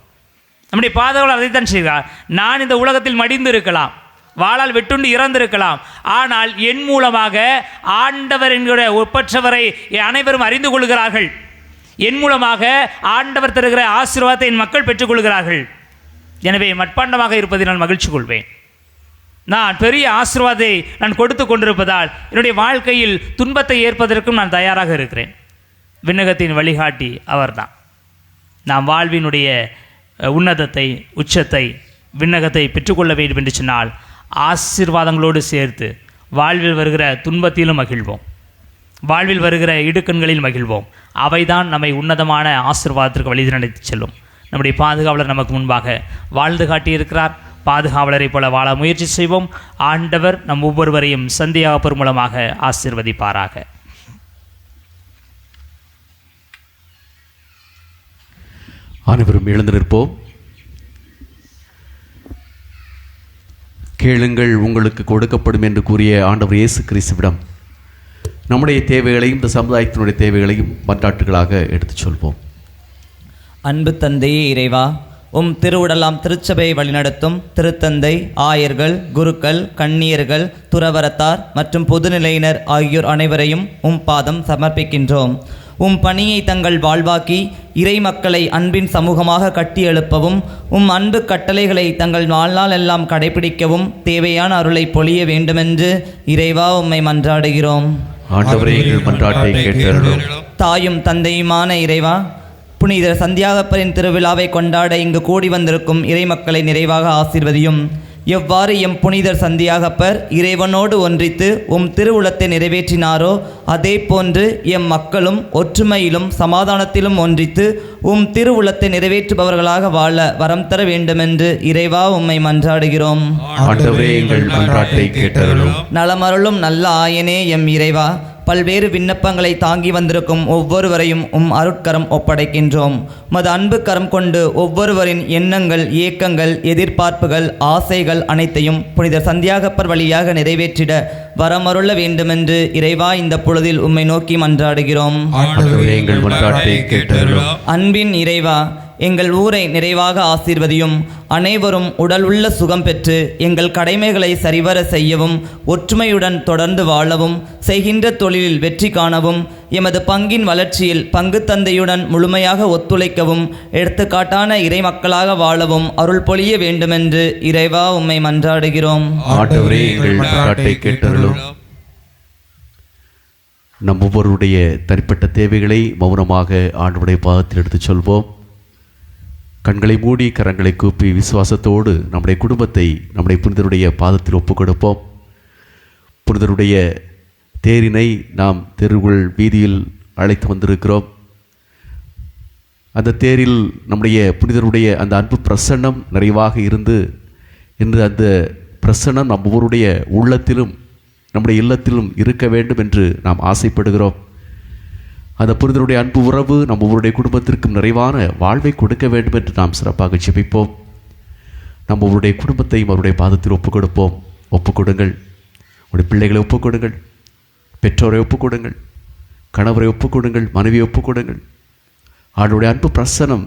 நம்முடைய பாதுகாவலர் அதைத்தான் செய்கிறார். நான் இந்த உலகத்தில் மடிந்து இருக்கலாம், வாளால் வெட்டுண்டு இறந்திருக்கலாம், ஆனால் என் மூலமாக ஆண்டவர் என்கிற ஒப்பற்றவரை அனைவரும் அறிந்து கொள்கிறார்கள். என் மூலமாக ஆண்டவர் தருகிற ஆசீர்வாதத்தை என் மக்கள் பெற்றுக்கொள்கிறார்கள். எனவே மட்பாண்டமாக இருப்பதில் நான் மகிழ்ச்சி கொள்வேன். நான் பெரிய ஆசீர்வாதத்தை நான் கொடுத்து கொண்டிருப்பதால் என்னுடைய வாழ்க்கையில் துன்பத்தை ஏற்பதற்கும் நான் தயாராக இருக்கிறேன். விண்ணகத்தின் வழிகாட்டி அவர்தான். நாம் வாழ்வினுடைய உன்னதத்தை, உச்சத்தை, விண்ணகத்தை பெற்றுக்கொள்ள வேண்டும் என்று சொன்னால் ஆசீர்வாதங்களோடு சேர்த்து வாழ்வில் வருகிற துன்பத்திலும் மகிழ்வோம், வாழ்வில் வருகிற இடுக்கண்களில் மகிழ்வோம். அவைதான் நம்மை உன்னதமான ஆசீர்வாதத்திற்கு வழி நடத்தி செல்லும். நம்முடைய பாதுகாவலர் நமக்கு முன்பாக வாழ்ந்து காட்டியிருக்கிறார். பாதுகாவலரை போல வாழ முயற்சி செய்வோம். ஆண்டவர் நம் ஒவ்வொருவரையும் சந்தியாகப்பர் மூலமாக ஆசீர்வதிப்பாராக. அனைவரும் எழுந்து நிற்போம். கேளுங்கள் உங்களுக்கு கொடுக்கப்படும் என்று கூறிய ஆண்டவர் இயேசு கிறிஸ்துவிடம் நம்முடைய தேவைகளையும் இந்த சமுதாயத்தினுடைய தேவைகளையும் மன்றாட்டுகளாக எடுத்துச் சொல்வோம். அன்பு தந்தையே இறைவா, உம் திருவுடலாம் திருச்சபையை வழிநடத்தும் திருத்தந்தை, ஆயர்கள், குருக்கள், கன்னியர்கள், துறவரத்தார் மற்றும் பொதுநிலையினர் ஆகியோர் அனைவரையும் உம் பாதம் சமர்ப்பிக்கின்றோம். உம் பணியை தங்கள் வாழ்வாக்கி இறை மக்களை அன்பின் சமூகமாக கட்டி எழுப்பவும், உம் அன்பு கட்டளைகளை தங்கள் வாழ்நாள் எல்லாம் கடைபிடிக்கவும் தேவையான அருளை பொழிய வேண்டுமென்று இறைவா உம்மை மன்றாடுகிறோம். ஆண்டவரே, எங்கள் மன்றாட்டை கேட்டருளும். தாயும் தந்தையுமான இறைவா, புனித சந்தியாகப்பரின் திருவிழாவை கொண்டாட இங்கு கூடி வந்திருக்கும் இறை மக்களை நிறைவாக ஆசீர்வதியும். எவ்வாறு எம் புனிதர் சந்தியாகப்பர் இறைவனோடு ஒன்றித்து உம் திருவுளத்தை நிறைவேற்றினாரோ அதே போன்று எம் மக்களும் ஒற்றுமையிலும் சமாதானத்திலும் ஒன்றித்து உம் திருவுளத்தை நிறைவேற்றுபவர்களாக வாழ வரம் தர வேண்டுமென்று இறைவா உம்மை மன்றாடுகிறோம். ஆண்டவரே, எங்கள் மன்றாட்டை கேட்டருளும். நலமருளும் நல்ல ஆயனே எம் இறைவா, பல்வேறு விண்ணப்பங்களை தாங்கி வந்திருக்கும் ஒவ்வொருவரையும் உம் அருட்கரம் ஒப்படைக்கின்றோம். மது அன்பு கரம் கொண்டு ஒவ்வொருவரின் எண்ணங்கள், ஏக்கங்கள், எதிர்பார்ப்புகள், ஆசைகள் அனைத்தையும் புனித சந்தியாகப்பர் வழியாக நிறைவேற்றிட வரமருள வேண்டுமென்று இறைவா இந்த பொழுதில் உம்மை நோக்கி மன்றாடுகிறோம். எங்கள் மன்றாட்டை கேட்டருளும். அன்பின் இறைவா, எங்கள் ஊரை நிறைவாக ஆசீர்வதியும். அனைவரும் உடல் உள்ள சுகம் பெற்று எங்கள் கடமைகளை சரிவர செய்யவும், ஒற்றுமையுடன் தொடர்ந்து வாழவும், செய்கின்ற தொழிலில் வெற்றி காணவும், எமது பங்கின் வளர்ச்சியில் பங்கு தந்தையுடன் முழுமையாக ஒத்துழைக்கவும், எடுத்துக்காட்டான இறை மக்களாக வாழவும் அருள் பொழிய வேண்டுமென்று இறைவா உம்மை மன்றாடுகிறோம். ஆண்டவரே, எங்கள் மன்றாட்டை கேட்டருளும். நம் ஒவ்வொருடைய தனிப்பட்ட தேவைகளை மௌனமாக ஆண்டவருடைய பாதத்தில் எடுத்துச் சொல்வோம். கண்களை மூடி கரங்களை கூப்பி விசுவாசத்தோடு நம்முடைய குடும்பத்தை நம்முடைய புனிதருடைய பாதத்தில் ஒப்புக் கொடுப்போம். புனிதருடைய தேரினை நாம் தெருவுள் வீதியில் அழைத்து வந்திருக்கிறோம். அந்த தேரில் நம்முடைய புனிதருடைய அந்த அன்பு பிரசன்னம் நிறைவாக இருந்து இன்று அந்த பிரசன்னம் நம் ஒவ்வொருடைய உள்ளத்திலும் நம்முடைய இல்லத்திலும் இருக்க வேண்டும் என்று நாம் ஆசைப்படுகிறோம். அந்த புனிதருடைய அன்பு உறவு நம் ஒவ்வொருடைய குடும்பத்திற்கும் நிறைவான வாழ்வை கொடுக்க வேண்டும் என்று நாம் சிறப்பாக ஜெபிப்போம். நம் ஒவ்வொருடைய குடும்பத்தையும் அவருடைய பாதத்தில் ஒப்புக் கொடுப்போம். ஒப்புக் கொடுங்கள். உடைய பிள்ளைகளை ஒப்புக் கொடுங்கள், பெற்றோரை ஒப்புக் கொடுங்கள், கணவரை ஒப்புக் கொடுங்கள், மனைவியை ஒப்புக் கொடுங்கள். ஆண்டவருடைய அன்பு பிரசனம்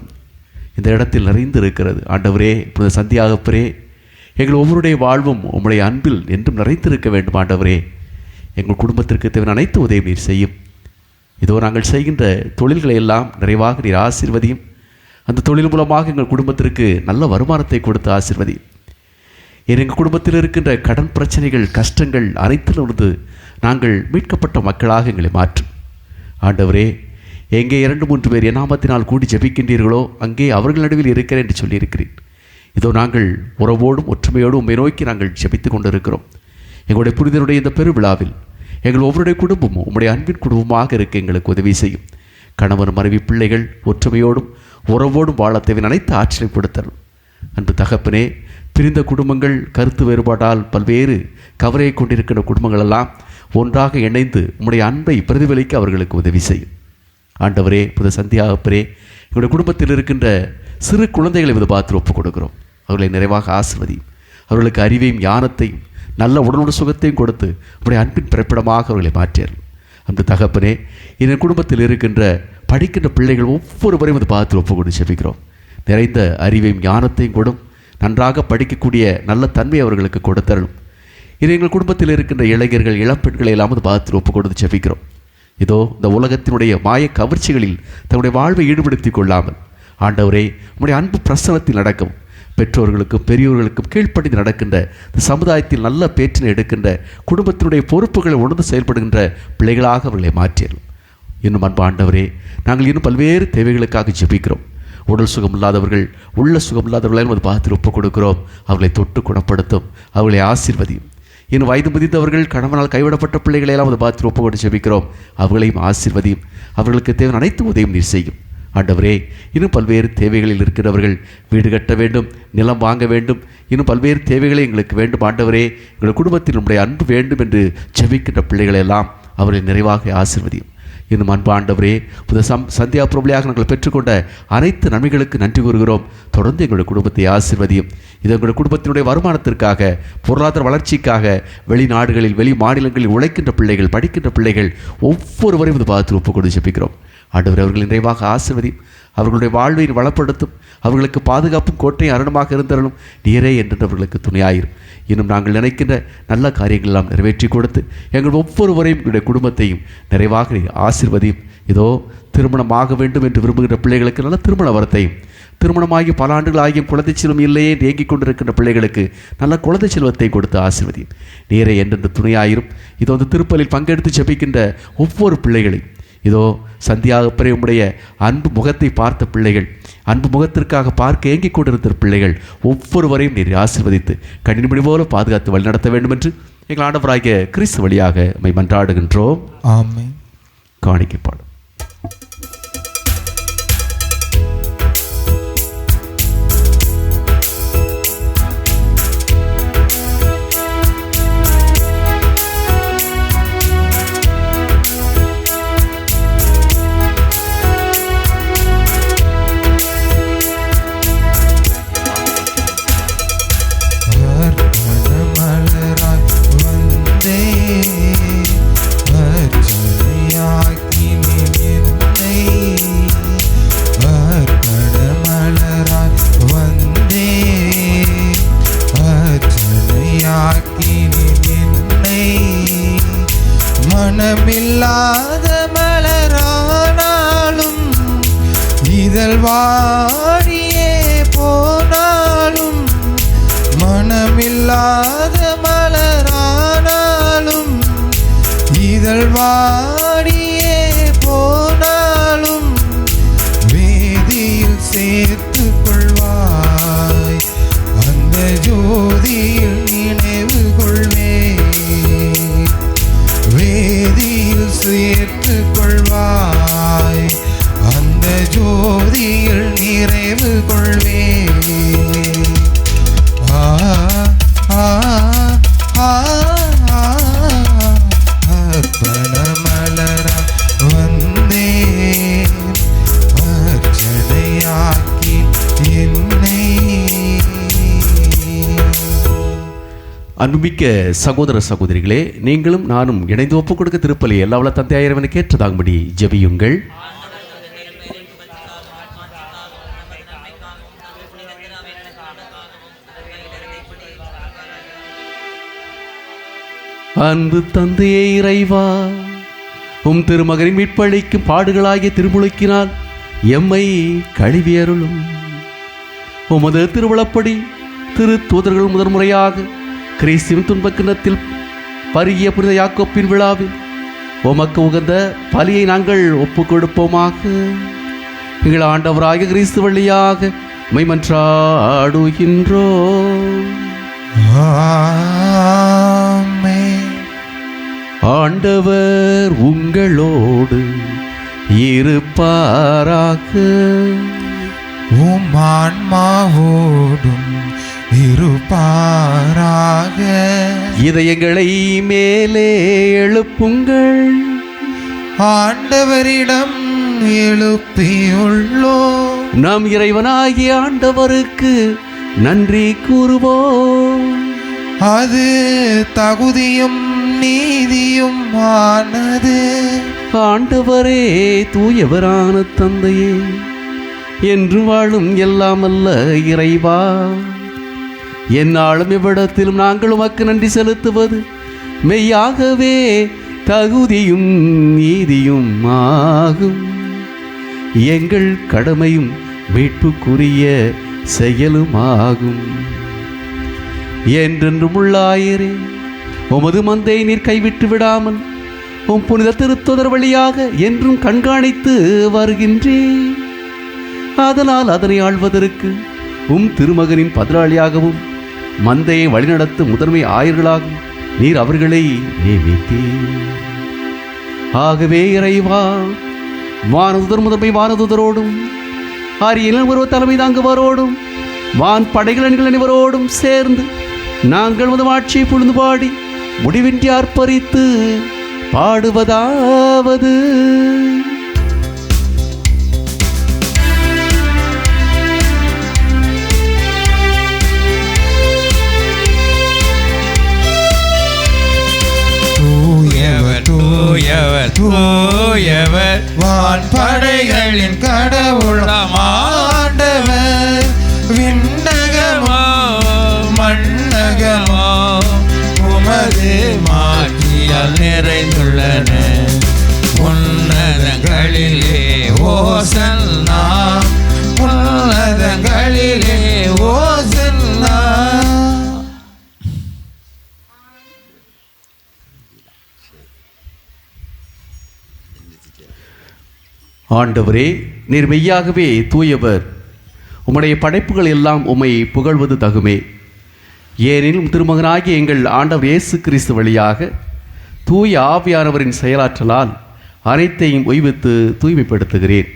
இந்த இடத்தில் நிறைந்து இருக்கிறது. ஆண்டவரே, புனித சந்தியாகப்பரே, எங்கள் ஒவ்வொருடைய வாழ்வும் உம்முடைய அன்பில் என்றும் நிறைந்திருக்க வேண்டும். ஆண்டவரே, எங்கள் குடும்பத்திற்கு தேவையான அனைத்து உதவி நீர் செய்யும். இதோ நாங்கள் செய்கின்ற தொழில்களை எல்லாம் நிறைவாக நீர் ஆசீர்வதியும். அந்த தொழில் மூலமாக எங்கள் குடும்பத்திற்கு நல்ல வருமானத்தை கொடுத்து ஆசீர்வதியும். எங்கள் குடும்பத்தில் இருக்கின்ற கடன் பிரச்சனைகள், கஷ்டங்கள் அனைத்திலிருந்து நாங்கள் மீட்கப்பட்ட மக்களாக எங்களை மாற்றும். ஆண்டவரே, எங்கே 2-3 பேர் என் நாமத்தினால் கூடி ஜெபிக்கின்றீர்களோ அங்கே அவர்கள் நடுவில் இருக்கிறேன் என்று சொல்லியிருக்கிறேன். இதோ நாங்கள் உறவோடும் ஒற்றுமையோடும் உம்மை நோக்கி நாங்கள் ஜெபித்து கொண்டிருக்கிறோம். எங்களுடைய புனிதருடைய இந்த பெருவிழாவில் எங்கள் ஒவ்வொருடைய குடும்பமும் உம்முடைய அன்பின் குடும்பமாக இருக்க எங்களுக்கு உதவி செய்யும். கணவன், மனைவி, பிள்ளைகள் ஒற்றுமையோடும் உறவோடும் வாழ தேவையான அனைத்து ஆற்றலை கொடுத்தரும். அன்பு தகப்பனே, பிரிந்த குடும்பங்கள், கருத்து வேறுபாட்டால் பல்வேறு கவலையை கொண்டிருக்கின்ற குடும்பங்கள் எல்லாம் ஒன்றாக இணைந்து உம்முடைய அன்பை பிரதிபலிக்க அவர்களுக்கு உதவி செய்யும். ஆண்டவரே, புனித சந்தியாகப்பரே, எங்களுடைய குடும்பத்தில் இருக்கின்ற சிறு குழந்தைகளை இது பார்த்து ஒப்புக் கொடுக்கிறோம். அவர்களை நிறைவாக ஆசீர்வதியும். அவர்களுக்கு அறிவையும் ஞானத்தையும் நல்ல உடலுடைய சுகத்தையும் கொடுத்து உடைய அன்பின் பிறப்பிடமாக அவர்களை மாற்றியர்கள். அந்த தகப்பனே, என் குடும்பத்தில் இருக்கின்ற படிக்கின்ற பிள்ளைகள் ஒவ்வொருவரையும் இது பார்த்து ஒப்புக் கொண்டு ஜெபிக்கிறோம். நிறைந்த அறிவையும் ஞானத்தையும் கொடும். நன்றாக படிக்கக்கூடிய நல்ல தன்மை அவர்களுக்கு கொடுத்தரலும். இது எங்கள் குடும்பத்தில் இருக்கின்ற இளைஞர்கள், இளம்பெண்களை எல்லாம் அது பார்த்து ஒப்புக் கொடுத்து ஜெபிக்கிறோம். இதோ இந்த உலகத்தினுடைய மாய கவர்ச்சிகளில் தன்னுடைய வாழ்வை ஈடுபடுத்தி கொள்ளாமல் ஆண்டவரே, உம்முடைய அன்பு பிரசனத்தில் நடக்கும் பெற்றோர்களுக்கும் பெரியோர்களுக்கும் கீழ்ப்படிந்து நடக்கின்ற சமுதாயத்தில் நல்ல பேற்றினை எடுக்கின்ற குடும்பத்தினுடைய பொறுப்புகளை உணர்ந்து செயல்படுகின்ற பிள்ளைகளாக அவர்களை மாற்றியலும். இன்னும் அன்பு ஆண்டவரே, நாங்கள் இன்னும் பல்வேறு தேவைகளுக்காக ஜெபிக்கிறோம். உடல் சுகம் இல்லாதவர்கள், உள்ள சுகம் இல்லாதவர்களையும் அது பாத்திரம் ஒப்புக் கொடுக்கிறோம். அவர்களை தொட்டு குணப்படுத்தும், அவர்களை ஆசீர்வதியும். இன்னும் வயது முதிர்ந்தவர்கள், கணவனால் கைவிடப்பட்ட பிள்ளைகளை எல்லாம் அது பாத்திரம் ஒப்புக் கொண்டு ஜெபிக்கிறோம். அவர்களையும் ஆசீர்வதியும். அவர்களுக்கு தேவையான அனைத்து உதவியும் நீர் செய்யும். ஆண்டவரே, இன்னும் பல்வேறு தேவைகளில் இருக்கிறவர்கள், வீடு கட்ட வேண்டும், நிலம் வாங்க வேண்டும், இன்னும் பல்வேறு தேவைகளை எங்களுக்கு வேண்டும். ஆண்டவரே, எங்கள் குடும்பத்தில் நம்முடைய அன்பு வேண்டும் என்று ஜெபிக்கின்ற பிள்ளைகளை எல்லாம் அவர்களை நிறைவாக ஆசீர்வதியும். இன்னும் அன்பு ஆண்டவரே, புத சந்தியா பிரபலியாக நாங்கள் பெற்றுக்கொண்ட அனைத்து நன்மைகளுக்கு நன்றி கூறுகிறோம். தொடர்ந்து எங்களுடைய குடும்பத்தை ஆசீர்வதியும். இது எங்களுடைய குடும்பத்தினுடைய வருமானத்திற்காக, பொருளாதார வளர்ச்சிக்காக, வெளிநாடுகளில், வெளி மாநிலங்களில் உழைக்கின்ற பிள்ளைகள், படிக்கின்ற பிள்ளைகள் ஒவ்வொருவரையும் இது பார்த்து ஒப்புக் கொண்டு ஜெபிக்கிறோம். ஆண்டவர் அவர்கள் நிறைவாக ஆசீர்வதியும். அவர்களுடைய வாழ்வை வளப்படுத்தும். அவர்களுக்கு பாதுகாப்பும் கோட்டையும் அரணமாக இருந்தரலும். நீரே என்றவர்களுக்கு துணையாயிரும். இன்னும் நாங்கள் நினைக்கின்ற நல்ல காரியங்கள் எல்லாம் நிறைவேற்றி கொடுத்து எங்கள் ஒவ்வொருவரையும் எங்களுடைய குடும்பத்தையும் நிறைவாக ஆசீர்வதியும். இதோ திருமணமாக வேண்டும் என்று விரும்புகின்ற பிள்ளைகளுக்கு நல்ல திருமண வரத்தையும், திருமணமாகி பல ஆண்டுகள் ஆகியும் குழந்தை செல்வம் இல்லையே என்று ஏங்கிக் கொண்டிருக்கின்ற பிள்ளைகளுக்கு நல்ல குழந்தை செல்வத்தை கொடுத்து ஆசீர்வதியும். நீரே என்றென்று துணையாயிரும். இதோ அந்த திருப்பலில் பங்கெடுத்து ஜெபிக்கின்ற ஒவ்வொரு பிள்ளைகளையும், இதோ சந்தியாகப்பரே உம்முடைய அன்பு முகத்தை பார்த்த பிள்ளைகள், அன்பு முகத்திற்காக பார்க்க ஏங்கிக் கொண்டிருந்த பிள்ளைகள் ஒவ்வொருவரையும் நீர் ஆசீர்வதித்து கண்ணின்படி போல பாதுகாத்து வழிநடத்த வேண்டும் என்று எங்கள் ஆண்டவராகிய கிறிஸ்து வழியாக உம்மை மன்றாடுகின்றோம். ஆமென். காணிக்கை பாடும். அர்ச்சனையாக்கி வாடியே போனாலும் மனமில்லாத மலரானாலும் இதழ் வாடியே போனாலும் வேதியில் சேர்த்து கொள்வாய் அந்த ஜோதியில் நினைவு கொள்வே வேதியில் சேர்த்து கொள்வாய் அந்த ஜோதியில் நிறைவு கொள்வே ஆ ஆ ஆ அர்ப்பண மலரா வந்தேன் அர்ச்சனையாக்கி என்னை. அன்புமிக்க சகோதர சகோதரிகளே, நீங்களும் நானும் இணைந்து ஒப்புக் கொடுக்க திருப்பலி எல்லா வல்ல தந்தையாய் இறைவனுக்கு ஏற்றதாகும்படி ஜெபியுங்கள். அன்பு தந்தையே இறைவா, உம் திருமகனின் மீட்பளிக்கும் பாடுகளாகிய திருமுழுக்கினால் எம்மை கழுவியருளும். உமது திருவிழப்படி திரு தூதர்கள் முதன்முறையாக கிறிஸ்துவின் துன்பக் கிண்ணத்தில் பருகிய புனித யாக்கோப்பின் விழாவில் உமக்கு உகந்த பலியை நாங்கள் ஒப்புக் கொடுப்போமாக. எங்கள் ஆண்டவராகிய கிறிஸ்து வழியாக மெய்மன்றாடுகின்றோம். ஆமென். ஆண்டவர் உங்களோடு இருப்பாராக. உம் ஆன்மாவோடும் இருப்பாராக. இதயங்களை மேலே எழுப்புங்கள். ஆண்டவரிடம் எழுப்பியுள்ளோம். நம் இறைவனாகிய ஆண்டவருக்கு நன்றி கூறுவோம். அது தகுதியும் நீதியும் ஆனது. ஆண்டவரே, தூயவரான தந்தையே, என்று வாழும் எல்லாம் அல்ல இறைவா, எந்நாளும் இவ்விடத்திலும் நாங்கள் உமக்கு நன்றி செலுத்துவது மெய்யாகவே தகுதியும் நீதியும் ஆகும். எங்கள் கடமையும் மீட்புக்குரிய செயலுமாகும். என்றென்றும் உள்ளாயிரே, உமது மந்தை நீர் கைவிட்டு விடாமல் உம் புனித திருத்தொடர் வழியாக என்றும் கண்காணித்து வருகின்றேன். அதனால் அதனை ஆள்வதற்கு உம் திருமகனின் பதிலாளியாகவும் மந்தையை வழிநடத்தும் முதன்மை ஆயர்களாகவும் நீர் அவர்களை நியமித்தீர். ஆகவே இறைவா, வானதுதர் முதன்மை வானதுதரோடும் ஆரியல் ஒருவ தலைமை தாங்குவரோடும் வான் படைகள் அணிவரோடும் சேர்ந்து நாங்கள் முதல் ஆட்சியை புழுந்து பாடி முடிவின்றி ஆர்ப்பரித்து பாடுவதாவது: தூயவர் தூயவர் தூயவர் வான் படைகளின் கடவுளாம் ஆண்டவர். விண்ணகமோ மண்ணகமோ உமது மாட்சியால் நிறைந்துள்ளன. உன்னதங்களிலே ஓசன்னா, உன்னதங்களிலே ஓசன்னா. ஆண்டவரே, நீர் மெய்யாகவே தூயவர். உம்முடைய படைப்புகள் எல்லாம் உம்மை புகழ்வது தகுமே. ஏனெனில் திருமகனாகிய எங்கள் ஆண்டவர் இயேசு கிறிஸ்து வழியாக தூய ஆவியானவரின் செயலாற்றலால் அனைத்தையும் ஓய்வித்து தூய்மைப்படுத்துகிறேன்.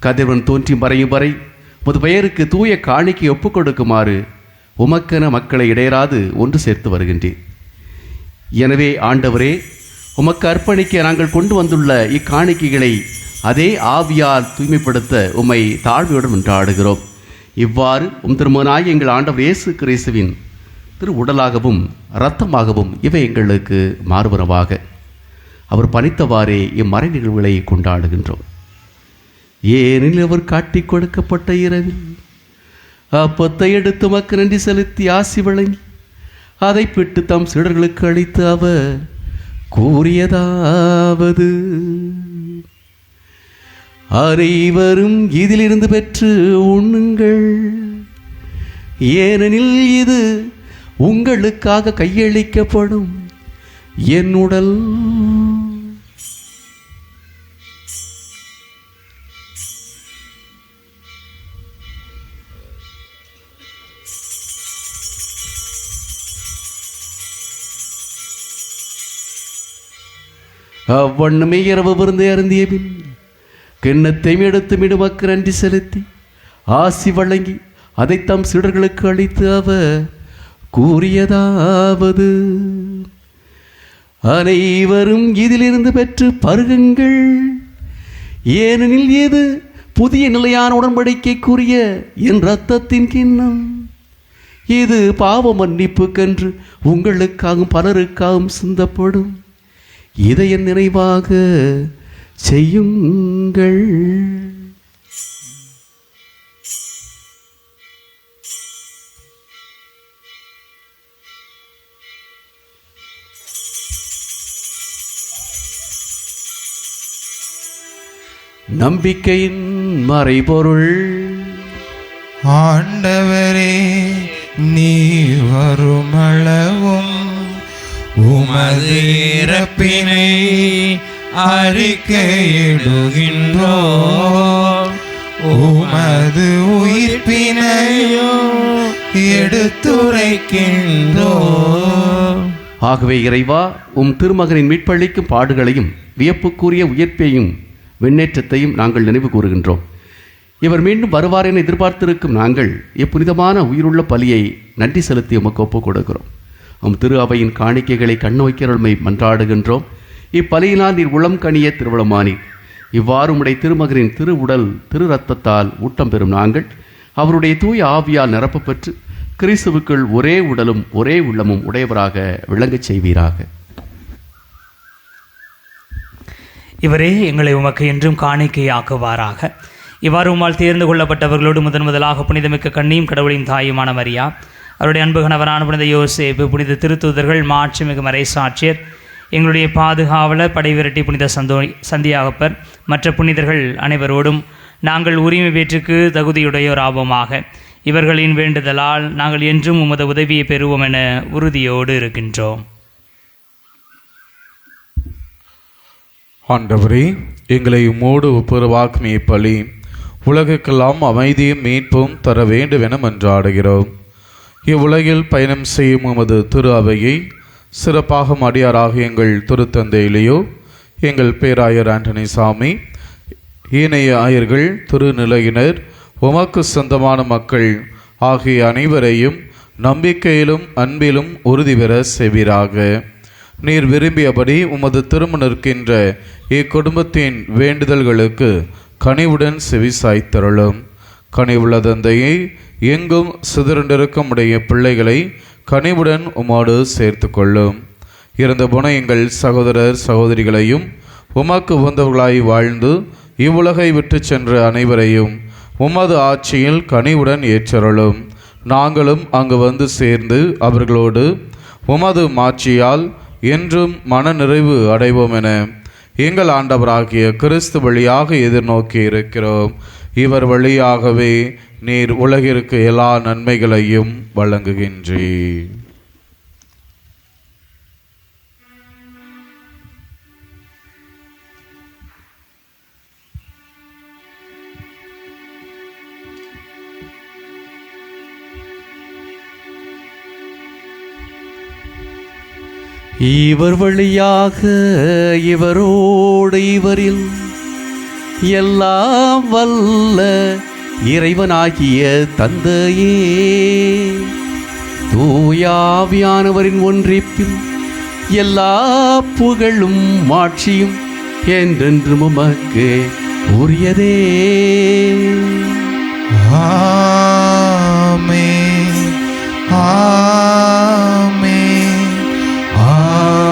கதிரவன் தோன்றி மறையும் வரை உமது பெயருக்கு தூய காணிக்கை ஒப்புக் கொடுக்குமாறு உமக்கென மக்களை இடையராது ஒன்று சேர்த்து வருகின்றேன். எனவே ஆண்டவரே, உமக்கு அர்ப்பணிக்க நாங்கள் கொண்டு வந்துள்ள இக்காணிக்கைகளை அதே ஆவியால் தூய்மைப்படுத்த உம்மை தாழ்மையுடன் கொண்டாடுகிறோம். இவ்வாறு திருமகனாகிய எங்கள் ஆண்டவர் இயேசு கிறிஸ்துவின் திரு உடலாகவும் இரத்தமாகவும் இவை எங்களுக்கு மாறுவனவாக. அவர் பணித்தவாறே இம்மறை நிகழ்வுகளை கொண்டாடுகின்றோம். ஏனெனில் அவர் காட்டிக் கொடுக்கப்பட்ட இரவில் அப்பத்தை எடுத்து உமக்கு நன்றி செலுத்தி ஆசி வழங்கி அதை பிட்டு தம் சீடர்களுக்கு அளித்து அவர் கூறியதாவது: அனைவரும் இதிலிருந்து பெற்று உண்ணுங்கள், ஏனெனில் இது உங்களுக்காக கையளிக்கப்படும் என் உடல். அவ்வண்ணமே இரவு விருந்தை அருந்திய பின் கிண்ணத்தையும் எடுத்து மிடுமக்கு நன்றி செலுத்தி ஆசி வழங்கி அதை தம் சீடர்களுக்கு அளித்து அவர் கூறியதாவது: அனைவரும் இதிலிருந்து பெற்று பருகுங்கள், ஏனெனில் இது புதிய நிலையான உடன்படிக்கைக்குரிய என் இரத்தத்தின் கிண்ணம். இது பாவ மன்னிப்புக்கென்று உங்களுக்காகவும் பலருக்காகவும் சிந்தப்படும். இதை என் நினைவாக செய்யுங்கள். நம்பிக்கையின் மறைபொருள். ஆண்டவரே, நீ வருமளவும் உமது இறப்பினை அறிக்கையிடுகின்றோம், உமது உயிர்ப்பினையும் எடுத்துரைக்கின்றோம். ஆகவே இறைவா, உம் திருமகனின் மீட்பளிக்கும் பாடுகளையும் வியப்புக்குரிய உயிர்ப்பையும் விண்ணேற்றத்தையும் நாங்கள் நினைவு கூறுகின்றோம். இவர் மீண்டும் வருவார் என எதிர்பார்த்திருக்கும் நாங்கள் இப்புனிதமான உயிருள்ள பலியை நன்றி செலுத்தி உமக்கு ஒப்புக் கொடுக்கிறோம். உம் திரு அவையின் காணிக்கைகளை கண்ணோக்கிறமை மன்றாடுகின்றோம். இப்பலியினால் நீர் உளம் கனிய திருவளமானீர். இவ்வாறு உம்முடைய திருமகனின் திரு உடல் திரு இரத்தத்தால் ஊட்டம் பெறும் நாங்கள் அவருடைய தூய ஆவியால் நிரப்ப பெற்று கிறிஸ்துவுக்குள் ஒரே உடலும் ஒரே உள்ளமும் உடையவராக விளங்கச் செய்வீராக. இவரே எங்களை உமக்கு என்றும் காணிக்கையாக்குவாராக. இவ்வாறு உம்மால் தேர்ந்து கொள்ளப்பட்டவர்களோடு முதலாக புனிதமிக்க கண்ணியும் கடவுளின் தாயுமான மரியா, அவருடைய அன்பு கணவரான புனித யோசேப்பு, புனித திருத்தூதர்கள், மாட்சிமிகு மறைசாட்சியர், எங்களுடைய பாதுகாவலர், படைவிரட்டி புனித சந்தியாகப்பர், மற்ற புனிதர்கள் அனைவரோடும் நாங்கள் உரிமை பேற்றுக்கு தகுதியுடையோர் ஆவோமாக. இவர்களின் வேண்டுதலால் நாங்கள் என்றும் உமது உதவியை பெறுவோம் என உறுதியோடு இருக்கின்றோம். ஆண்டவரே, எங்களை உம்மோடு ஒப்புரவாக்கும் இப்பலி உலகுக்கெல்லாம் அமைதியும் மீட்பும் தர வேண்டும் என மன்றாடுகிறோம். இவ்வுலகில் பயணம் செய்யும் உமது திரு அவையை சிறப்பாக அடியாராக எங்கள் திருத்தந்தையிலேயோ, எங்கள் பேராயர் ஆண்டனி சாமி, ஏனைய ஆயர்கள், திருநிலையினர், உமக்கு சொந்தமான மக்கள் ஆகிய அனைவரையும் நம்பிக்கையிலும் அன்பிலும் உறுதி பெற செய்வீராக. நீர் விரும்பியபடி உமது திருமணர்க்கின்ற இக்குடும்பத்தின் வேண்டுதல்களுக்கு கனிவுடன் செவிசாய்த்தருளும். கனிவுள்ள தந்தையை, எங்கும் சிதறண்டிருக்கும் உடைய பிள்ளைகளை கனிவுடன் உமோடு சேர்த்து கொள்ளும். இறந்த போன எங்கள் சகோதரர் சகோதரிகளையும் உமக்கு உகந்தவர்களாய் வாழ்ந்து இவ்வுலகை விட்டு சென்ற அனைவரையும் உமது ஆட்சியில் கனிவுடன் ஏற்றருளும். நாங்களும் அங்கு வந்து சேர்ந்து அவர்களோடு உமது மாட்சியால் என்றும் மன நிறைவு அடைவோம் என எங்கள் ஆண்டவராகிய கிறிஸ்து வழியாக எதிர்நோக்கி இருக்கிறோம். இவர் வழியாகவே நீர் உலகிற்கு எல்லா நன்மைகளையும் வழங்குகின்றீர். இவர் வழியாக இவரோடு இவரில் எல்லாம் வல்ல இறைவனாகிய தந்தையே, தூயாவியானவரின் ஒன்றிப்பில் எல்லா புகழும் மாட்சியும் என்றென்றும் உமக்கு உரியதே. ஆமென், ஆமென், ஆமென்.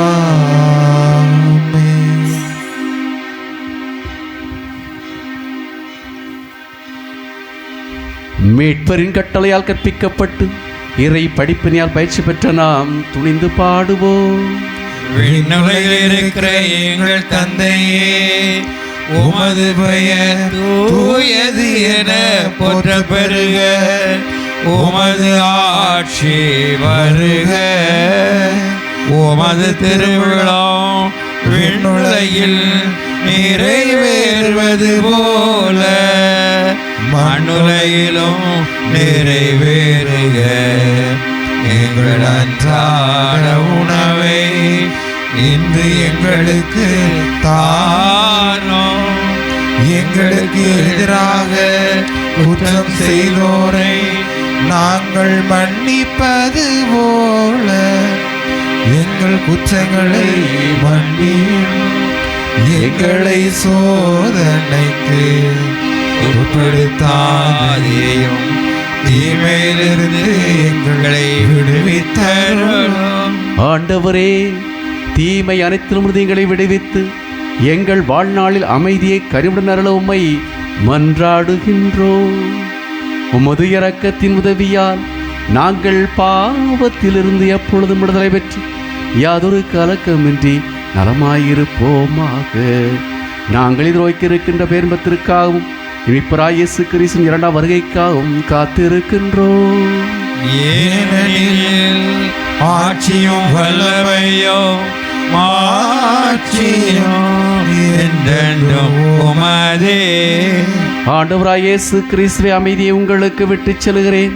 மீட்பரின் கட்டளையால் கற்பிக்கப்பட்டு இறை படிப்பினையால் பயிற்சி பெற்ற நாம் துணிந்து பாடுவோம். விண்ணுலகில் இருக்கிற எங்கள் தந்தையே, உமது பெயர் தூயது என போற்ற பெறுக. உமது ஆட்சி வருக. உமது திருவிழா விண்ணுலகில் நிறைவேறுவது போல மண்ணுலகிலும் நிறைவேறுக. எங்கள் அன்றாட உணவை இன்று எங்களுக்கு தாரும். எங்களுக்கு எதிராக குற்றம் செய்தோரை நாங்கள் மன்னிப்பது போல எங்கள் குற்றங்களை மன்னியும். எங்களை சோதனைக்கு உட்படுத்தாதேயும், தீமையிலிருந்து எங்களை விடுவித்தருளும். ஆண்டவரே, தீமை அனைத்திலும் எங்களை விடுவித்து எங்கள் வாழ்நாளில் அமைதியை கருவுடன் அருள உம்மை மன்றாடுகின்றோம். உமது இரக்கத்தின் உதவியால் நாங்கள் பாவத்திலிருந்து எப்பொழுதும் விடுதலை பெற்று யாதொரு கலக்கமின்றி நலமாயிருப்போமாக. நாங்கள் எதிர்நோக்கியிருக்கின்ற பேர்பத்திற்காகவும் இமிப்பராய் இயேசு கிறிஸ்துவின் இரண்டாம் வருகைக்காகவும் காத்திருக்கின்றோம். ஏனெனில் ஆட்சியும் வல்லமையும் மாட்சியும் என்றென்றும் உமதே. ஆண்டவராய் இயேசு கிறிஸ்துவை அமைதியை உங்களுக்கு விட்டுச் செல்கிறேன்,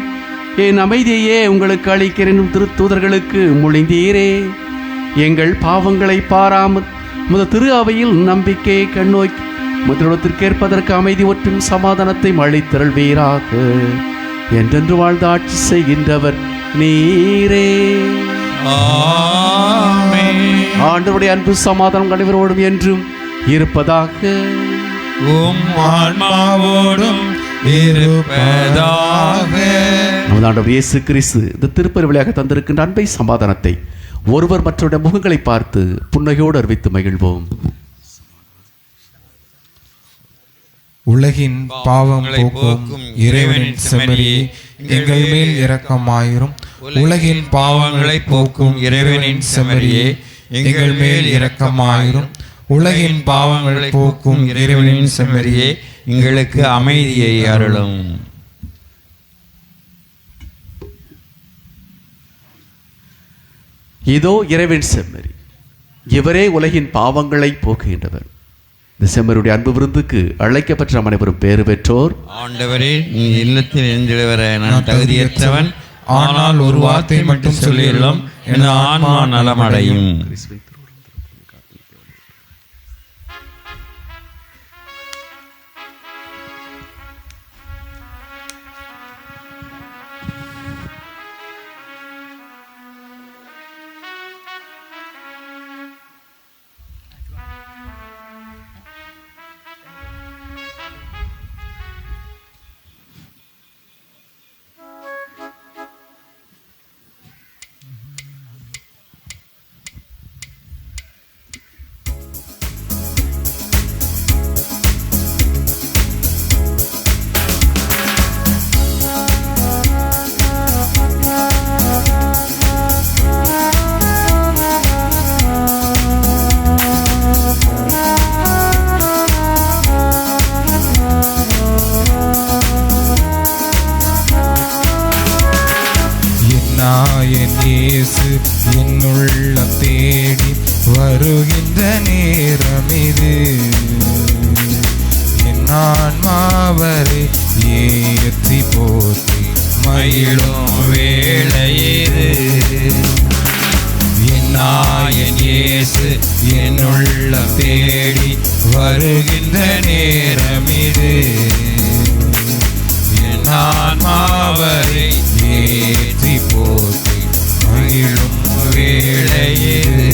என் அமைதியையே உங்களுக்கு அளிக்கிறேன் திருத்தூதர்களுக்கு மொழிந்தீரே. எங்கள் பாவங்களை பாராமல் முத திரு அவையில் நம்பிக்கையை கண்ணோக்கி முதலிடத்திற்கேற்பதற்கு அமைதி ஒற்றும் சமாதானத்தை அளித்தருள்வீராக. என்றென்று வாழ்ந்து ஆட்சி செய்கின்றவர் நீரே. ஆமென். ஆண்டவருடைய அன்பு சமாதானம் அனைவரோடும் என்றும் இருப்பதாக. உம் ஆன்மாவோடும் இருப்பதாக. நமது ஆண்டவர் இயேசு கிறிஸ்து இந்த திருப்பலி வழியாக தந்திருக்கின்ற அன்பை சமாதானத்தை ஒருவர் மற்றவருடைய முகங்களை பார்த்து புன்னகையோடு அறிவித்து மகிழ்வோம். உலகின் பாவம் போக்கும் இறைவனின் செம்மறியே எங்கள் மேல் இரக்கமாயிரும். உலகின் பாவங்களை போக்கும் இறைவனின் செம்மறியே எங்கள் மேல் இரக்கமாயிரும். உலகின் பாவங்களை போக்கும் இறைவனின் செம்மறியே எங்களுக்கு அமைதியை அருளும். இதோ இறைவன் செம்மறி, இவரே உலகின் பாவங்களை போக்குகின்றவர். இந்த செம்மறியுடைய அன்பு விருந்துக்கு அழைக்கப்பட்ட நாம் அனைவரும் பேறு பெற்றோர். ஆண்டவரே, நீ இல்லத்தில் எழுந்திட வர நான் தகுதியற்றவன், ஆனால் ஒரு வார்த்தை மட்டும் சொல்லிடலாம், என் ஆன்மா நலமடையும். இயேசு என்னுள்ளம் தேடி வருகின்ற நேரம் இது. என் ஆன்மாவரை ஏற்றி போற்றி மகிழும் வேளை இது. என் இயேசு என்னுள்ளம் தேடி வருகின்ற நேரம் இது. என் ஆன்மாவரை ஏற்றி போற்றி மகிழும் வேளையிது.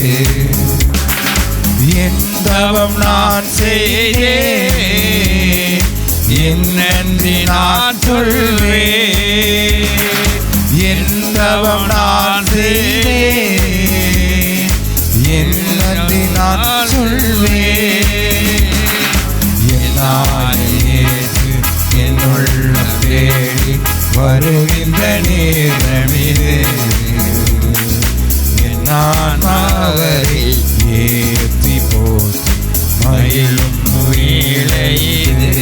என் தவம் நான் செய்தேன், என் நன்றி நான் சொல்வேன். என் தவம் நான் செய்தேன், என் நன்றி நான் சொல்வேன். என் இயேசு என்னுள்ளம் தேடி வருகின்ற நேரமிது. என் ஆன்மாவரை ஏற்றி போற்றி மகிழும் வேளை இது.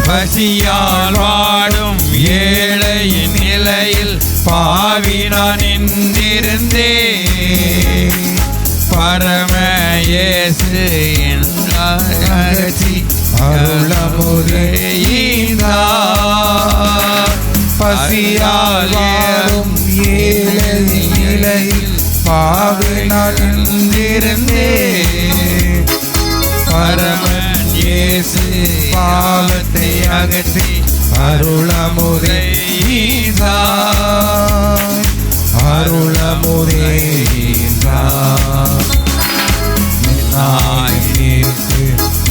பசியால் வாடும் ஏழையின் நிலையில் பாவினான் நின்றிருந்தே பரம இயேசு அகற்றி அருளமுதையினார். பசியால் வாடும் ஏழையின் நிலையில் பாவினான் நின்றிருந்தே பரமன் இயேசு பாவத்தை அகற்றி அருளமுதையினார். அருளமுதையினார். இயேசு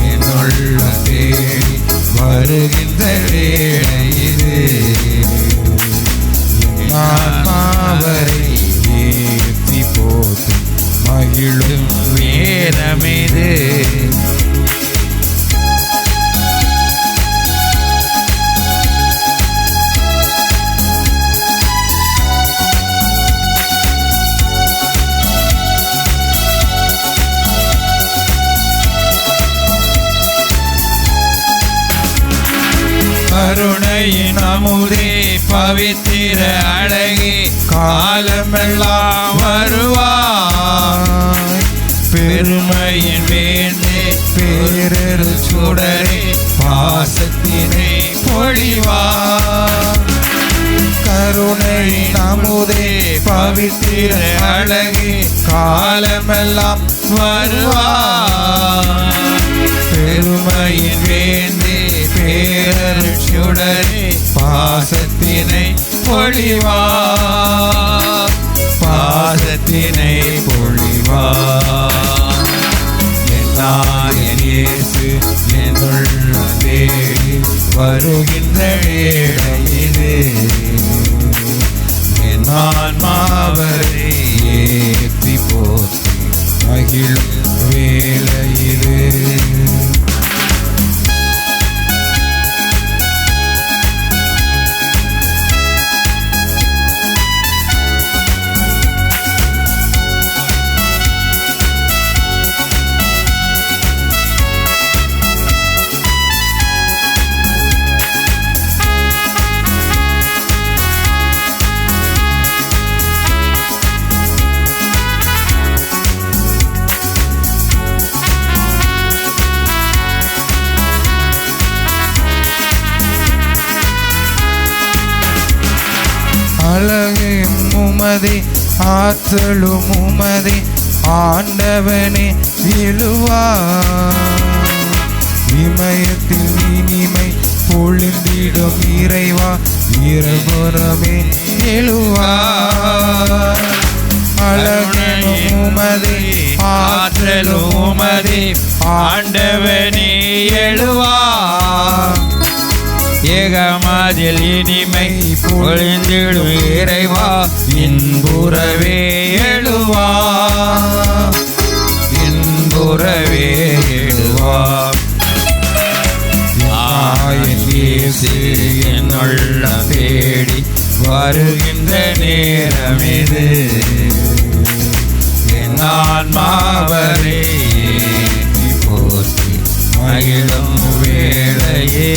என்னுள்ள தேடி வருகின்ற வேளை இது. நான் அவரை ஏற்றி போட்டு மகிழும் நேரமிது. கருணையின் அமுதே பவித்திர அழகே காலமெல்லாம் வருவாய். பெருமையின் வேண்டே பேரரு சுடரே பாசத்தினை பொழிவாய். கருணையின் அமுதே பவித்திர அழகே காலமெல்லாம் வருவாய். பெருமையின் வேண்டே பேரருட்சுடரே பாசத்தினை பொழிவார். பாசத்தினை பொழிவார். என் இயேசு என்னுள்ள தேடி வருகின்ற வேளை இது. என் ஆன்மாவரை ஏற்றி போற்றி மகிழும் வேளை இது. அழகும் உமதே ஆற்றலும் உமதே ஆண்டவனே எழுவார். இமயத்தில் இனிமை பொழிந்திடும் இறைவா இருபுறமே எழுவார். அழகும் உமதே ஆற்றலும் உமதே ஆண்டவனே எழுவார். ஏகமாதில் இனிமை பொழிந்திடும் இறைவா இன்புறவே எழுவா. இன்புறவே எழுவா. இயேசு என்னுள்ள தேடி வருகின்ற நேரமிது. என் ஆன்மாவரை போற்றி மகிழும் வேளையே.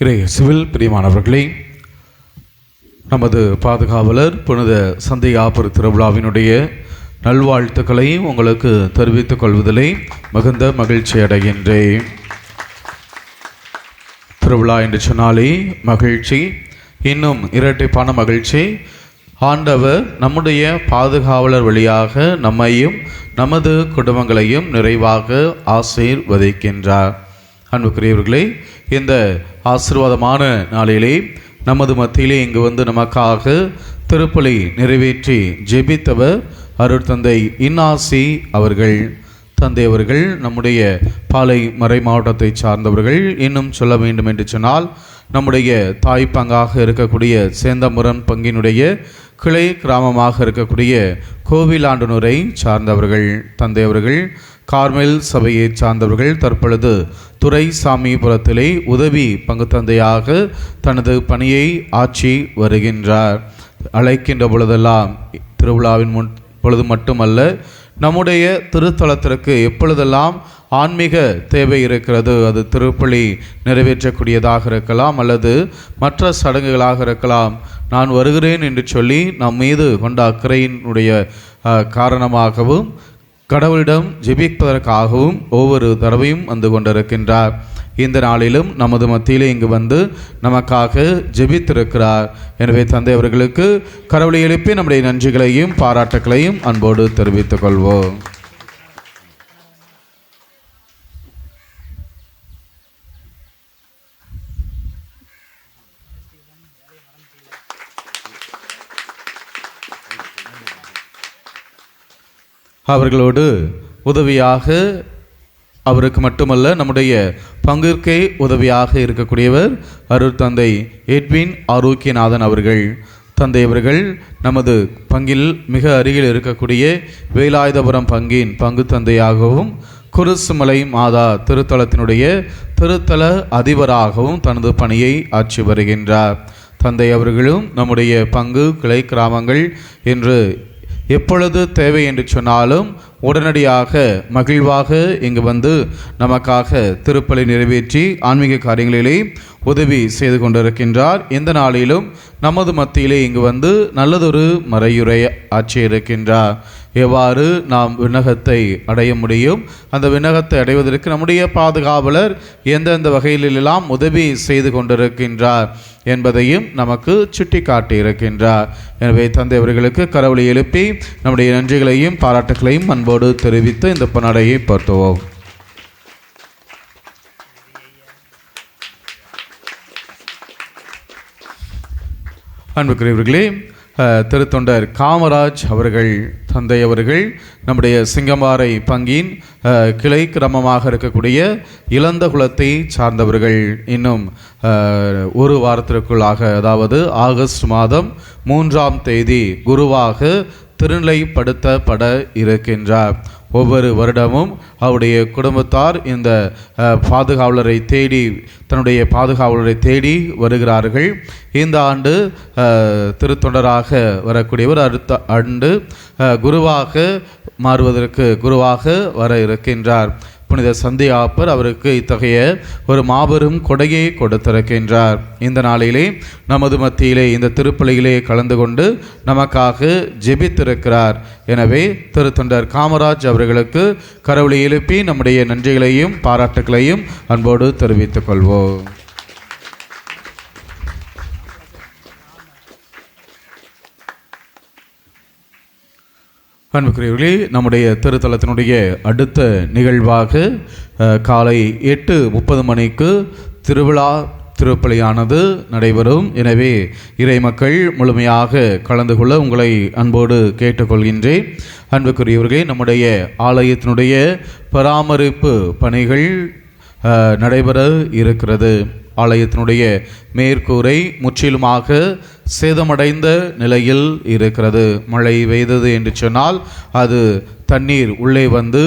இறையேசுவில் பிரியமானவர்களே, நமது பாதுகாவலர் புனித சந்தியாபுர திருவிழாவினுடைய நல்வாழ்த்துக்களை உங்களுக்கு தெரிவித்துக் கொள்வதிலே மிகுந்த மகிழ்ச்சி அடைகின்றேன். திருவிழா என்று சொன்னாலே மகிழ்ச்சி, இன்னும் இரட்டிப்பான மகிழ்ச்சி. ஆண்டவர் நம்முடைய பாதுகாவலர் வழியாக நம்மையும் நமது குடும்பங்களையும் நிறைவாக ஆசீர்வதிக்கின்றார். அன்புக்குரியவர்களே, இந்த ஆசீர்வாதமான நாளிலே நமது மத்தியிலே இங்கு வந்து நமக்காக திருப்பலி நிறைவேற்றி ஜெபித்தவர் அருட்தந்தை இன்னாசி அவர்கள். தந்தையவர்கள் நம்முடைய பாலை மறை மாவட்டத்தை சார்ந்தவர்கள். இன்னும் சொல்ல வேண்டும் என்று சொன்னால் நம்முடைய தாய் பங்காக இருக்கக்கூடிய சேந்தமுரன் பங்கினுடைய கிளை கிராமமாக இருக்கக்கூடிய கோவிலாண்டனூரை சார்ந்தவர்கள் தந்தையவர்கள். கார்மெல் சபையை சார்ந்தவர்கள் தற்பொழுது துரைசாமிபுரத்திலே உதவி பங்கு தந்தையாக தனது பணியை ஆற்றி வருகின்றார். அழைக்கின்ற பொழுதெல்லாம் திருவிழாவின் பொழுது மட்டுமல்ல, நம்முடைய திருத்தலத்திற்கு எப்பொழுதெல்லாம் ஆன்மீக தேவை இருக்கிறது, அது திருப்பலி நிறைவேற்றக்கூடியதாக இருக்கலாம் அல்லது மற்ற சடங்குகளாக இருக்கலாம், நான் வருகிறேன் என்று சொல்லி நம் மீது கொண்ட அக்கறையினுடைய காரணமாகவும் கடவுளிடம் ஜெபிப்பதற்காகவும் ஒவ்வொரு தடவையும் வந்து கொண்டிருக்கின்றார். இந்த நாளிலும் நமது மத்தியிலே இங்கு வந்து நமக்காக ஜெபித்திருக்கிறார். எனவே தந்தை அவர்களுக்கு கடவுளை எழுப்பி நம்முடைய நன்றிகளையும் பாராட்டுகளையும் அன்போடு தெரிவித்துக் கொள்வோம். அவர்களோடு உதவியாக அவருக்கு மட்டுமல்ல நம்முடைய பங்கிற்கே உதவியாக இருக்கக்கூடியவர் அருட்தந்தை எட்வின் ஆரோக்கியநாதன் அவர்கள். தந்தை அவர்கள் நமது பங்கில் மிக அருகில் இருக்கக்கூடிய வேலாயுதபுரம் பங்கின் பங்கு தந்தையாகவும் குருசுமலை மாதா திருத்தலத்தினுடைய திருத்தல அதிபராகவும் தனது பணியை ஆற்றி வருகின்றார். தந்தை அவர்களும் நம்முடைய பங்கு கிளை கிராமங்கள் என்று எப்பொழுது தேவை என்று சொன்னாலும் உடனடியாக மகிழ்வாக இங்கு வந்து நமக்காக திருப்பலி நிறைவேற்றி ஆன்மீக காரியங்களிலே உதவி செய்து கொண்டிருக்கின்றார். இந்த நாளிலும் நமது மத்தியிலே இங்கு வந்து நல்லதொரு மறையுரை ஆற்றியிருக்கின்றார். எவ்வாறு நாம் விண்ணகத்தை அடைய முடியும், அந்த விண்ணகத்தை அடைவதற்கு நம்முடைய பாதுகாவலர் எந்தெந்த வகையிலெல்லாம் உதவி செய்து கொண்டிருக்கின்றார் என்பதையும் நமக்கு சுட்டி காட்டியிருக்கின்றார். எனவே தந்தை அவர்களுக்கு கடவுளை எழுப்பி நம்முடைய நன்றிகளையும் பாராட்டுகளையும் அன்போடு தெரிவித்து இந்த பொன்னாடையை போற்றுவோம். அன்புக்குரியவர்களே, திருத்தொண்டர் காமராஜ் அவர்கள் தந்தை அவர்கள் நம்முடைய சிங்கம்பாறை பங்கின் கிளை கிராமமாக இருக்கக்கூடிய இளந்தகுளத்தை சார்ந்தவர்கள். இன்னும் ஒரு வாரத்திற்குள்ளாக, அதாவது ஆகஸ்ட் மாதம் 3ஆம் தேதி குருவாக திருநிலைப்படுத்தப்பட இருக்கின்றார். ஒவ்வொரு வருடமும் அவருடைய குடும்பத்தார் இந்த தன்னுடைய பாதுகாவலரை தேடி வருகிறார்கள். இந்த ஆண்டு திருத்தொண்டராக வரக்கூடியவர் அடுத்த ஆண்டு குருவாக வர இருக்கின்றார். புனித சந்தியாப்பர் அவருக்கு இத்தகைய ஒரு மாபெரும் கொடையை கொடுத்திருக்கின்றார். இந்த நாளிலே நமது மத்தியிலே இந்த திருப்பலியிலே கலந்து கொண்டு நமக்காக ஜெபித்திருக்கிறார். எனவே திருத்தொண்டர் காமராஜ் அவர்களுக்கு கடவுளை எழுப்பி நம்முடைய நன்றிகளையும் பாராட்டுகளையும் அன்போடு தெரிவித்துக் கொள்வோம். அன்புக்குரியவர்களே, நம்முடைய திருத்தலத்தினுடைய அடுத்த நிகழ்வாக காலை 8:30 மணிக்கு திருப்பலியானது நடைபெறும். எனவே இறை மக்கள் முழுமையாக கலந்து கொள்ள உங்களை அன்போடு கேட்டுக்கொள்கின்றேன். அன்புக்குரியவர்களே, நம்முடைய ஆலயத்தினுடைய பராமரிப்பு பணிகள் நடைபெற இருக்கிறது. ஆலயத்தினுடைய மேற்கூரை முற்றிலுமாக சேதமடைந்த நிலையில் இருக்கிறது. மழை பெய்தது என்று சொன்னால் அது தண்ணீர் உள்ளே வந்து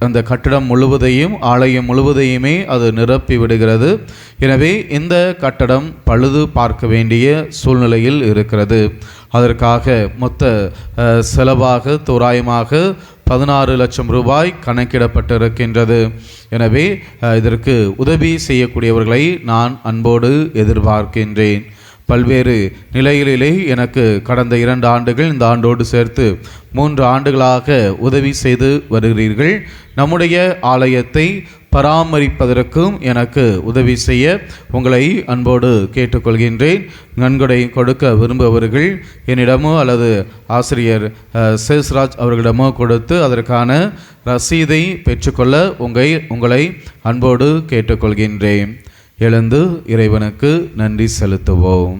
அந்த கட்டடம் முழுவதையும் ஆலயம் முழுவதையுமே அது நிரப்பி விடுகிறது. எனவே இந்த கட்டடம் பழுது பார்க்க வேண்டிய சூழ்நிலையில் இருக்கிறது. அதற்காக மொத்த செலவாக தோராயமாக 16 லட்சம் ரூபாய் கணக்கிடப்பட்டிருக்கின்றது. எனவே இதற்கு உதவி செய்யக்கூடியவர்களை நான் அன்போடு எதிர்பார்க்கின்றேன். பல்வேறு நிலைகளிலே எனக்கு கடந்த 2 ஆண்டுகள், இந்த ஆண்டோடு சேர்த்து 3 ஆண்டுகளாக உதவி செய்து வருகிறீர்கள். நம்முடைய ஆலயத்தை பராமரிப்பதற்கும் எனக்கு உதவி செய்ய உங்களை அன்போடு கேட்டுக்கொள்கின்றேன். நன்கொடை கொடுக்க விரும்புபவர்கள் என்னிடமோ அல்லது ஆசிரியர் சேஸ்ராஜ் அவர்களிடமோ கொடுத்து அதற்கான ரசீதை பெற்றுக்கொள்ள உங்களை அன்போடு கேட்டுக்கொள்கின்றேன். எழுந்து இறைவனுக்கு நன்றி செலுத்துவோம்.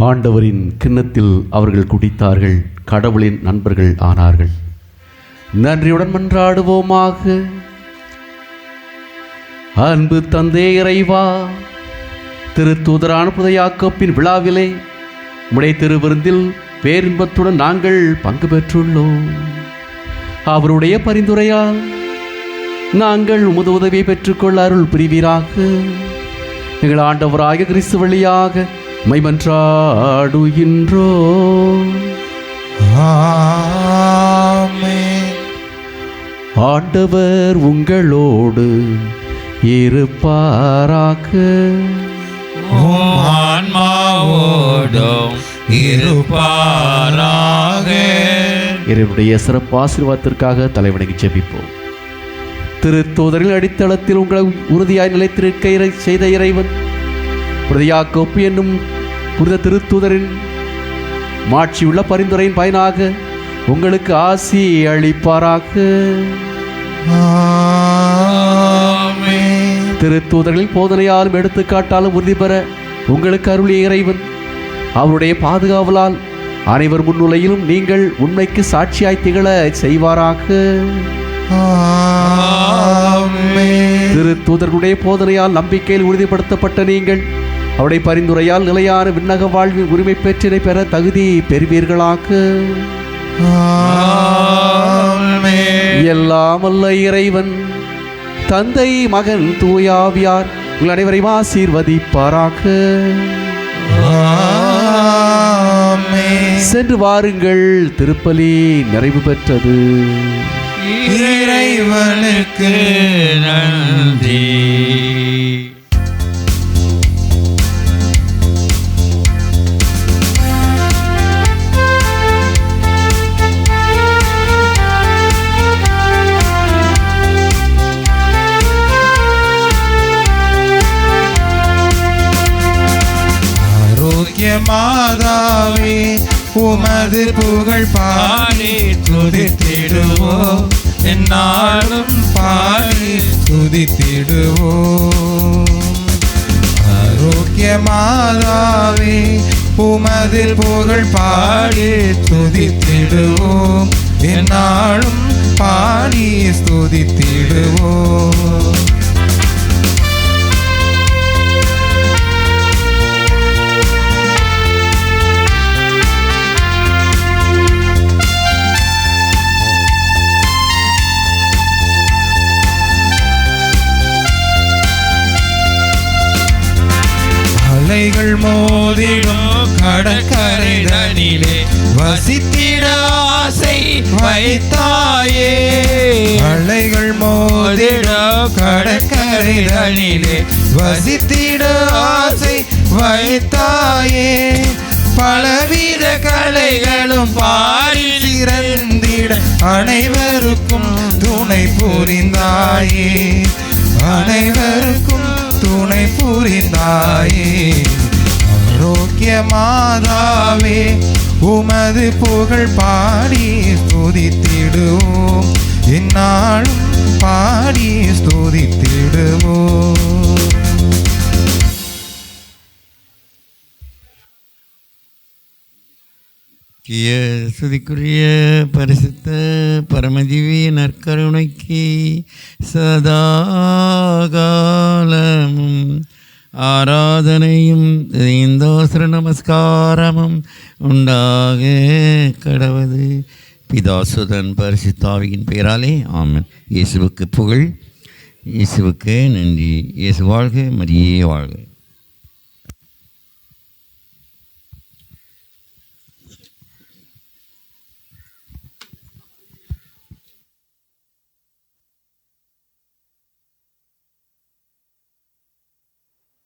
ஆண்டவரின் கிண்ணத்தில் அவர்கள் குடித்தார்கள், கடவுளின் நண்பர்கள் ஆனார்கள். நன்றியுடன் மன்றாடுவோமாக. அன்பு தந்தை இறைவா, திருத்தூதரான புனித யாக்கோபின் விழாவிலே உம்முடைய திருவிருந்தில் பேரின்பத்துடன் நாங்கள் பங்கு பெற்றுள்ளோம். அவருடைய பரிந்துரையால் நாங்கள் உமது உதவியை பெற்றுக்கொள்ள அருள் புரிவீராக. எங்கள் ஆண்டவராகிய கிறிஸ்து வழியாக மைமன்றாடுகின்றோம். ஆமென். ஆண்டவர் உங்களோடு இருப்பாராக. உம் ஆன்மாவோடும் இருப்பாராக. இவருடைய சிறப்பு ஆசீர்வாதத்திற்காக தலைவணங்கி ஜெபிப்போம். திருத்தூதரின் அடித்தளத்தில் உங்களை உறுதியாய் நிலைத்திருக்க செய்த இறைவன் புனித யாக்கோப்பு என்னும் புனித திருத்தூதரின் மாட்சியுள்ள பரிந்துரையின் பயனாக உங்களுக்கு ஆசி அளிப்பாராக. ஆமென். திருத்தூதர்களின் போதனையாலும் எடுத்துக்காட்டாலும் உறுதி பெற உங்களுக்கு அருளிய இறைவன் அவருடைய பாதுகாவலால் அனைவர் முன்னிலையிலும் நீங்கள் உண்மைக்கு சாட்சியாய் திகழ செய்வாராக. ஆமென். திருத்தூதர்களுடைய போதனையால் நம்பிக்கையில் உறுதிப்படுத்தப்பட்ட நீங்கள் அவருடைய பரிந்துரையால் நிலையான விண்ணக வாழ்வின் உரிமை பெற்றினை பெற தகுதி பெறுவீர்களாக. ஆமென். எல்லாம் வல்ல இறைவன் தந்தை, மகன், தூயாவியார் உங்கள் அனைவரையும் ஆசீர்வதிப்பாராக. ஆமென். சென்று வாருங்கள், திருப்பலி நிறைவு பெற்றது. இறைவனுக்கு நன்றி. மாதாவே உமது புகழ் பாடி துதித்திடுவோம், என்னாலும் பாடி துதித்திடுவோம். ஆரோக்கிய மாதாவே உமது புகழ் பாடி துதித்திடுவோம், என்னாலும் பாடி துதித்திடுவோம். அலைகள் மோதிடும் கடற்கரை தனிலே வசித்திட ஆசை வைத்தாயே. அலைகள் மோதிடும் கடற்கரை தனிலே வசித்திட ஆசை வைத்தாயே. பலவித கலைகளும் பாரில் சிறந்திட அனைவருக்கும் துணை புரிந்தாயே. அனைவருக்கும் துணை புரிந்தாயே. ஆரோக்கிய மாதாவே உமது புகழ் பாடி ஸ்துதித்திடுவோம், என்னாலும் பாடி ஸ்துதித்திடுவோம். சுதிக்குரிய பரிசுத்த பரமதிவிய நற்கருணைக்கு சதாகாலமும் ஆராதனையும் இந்தோசர நமஸ்காரமும் உண்டாக கடவது. பிதாசுதன் பரிசுத்தாவியின் பெயராலே ஆமென். இயேசுவுக்கு புகழ், இயேசுவுக்கு நன்றி. இயேசு வாழ்க, மரியே வாழ்க.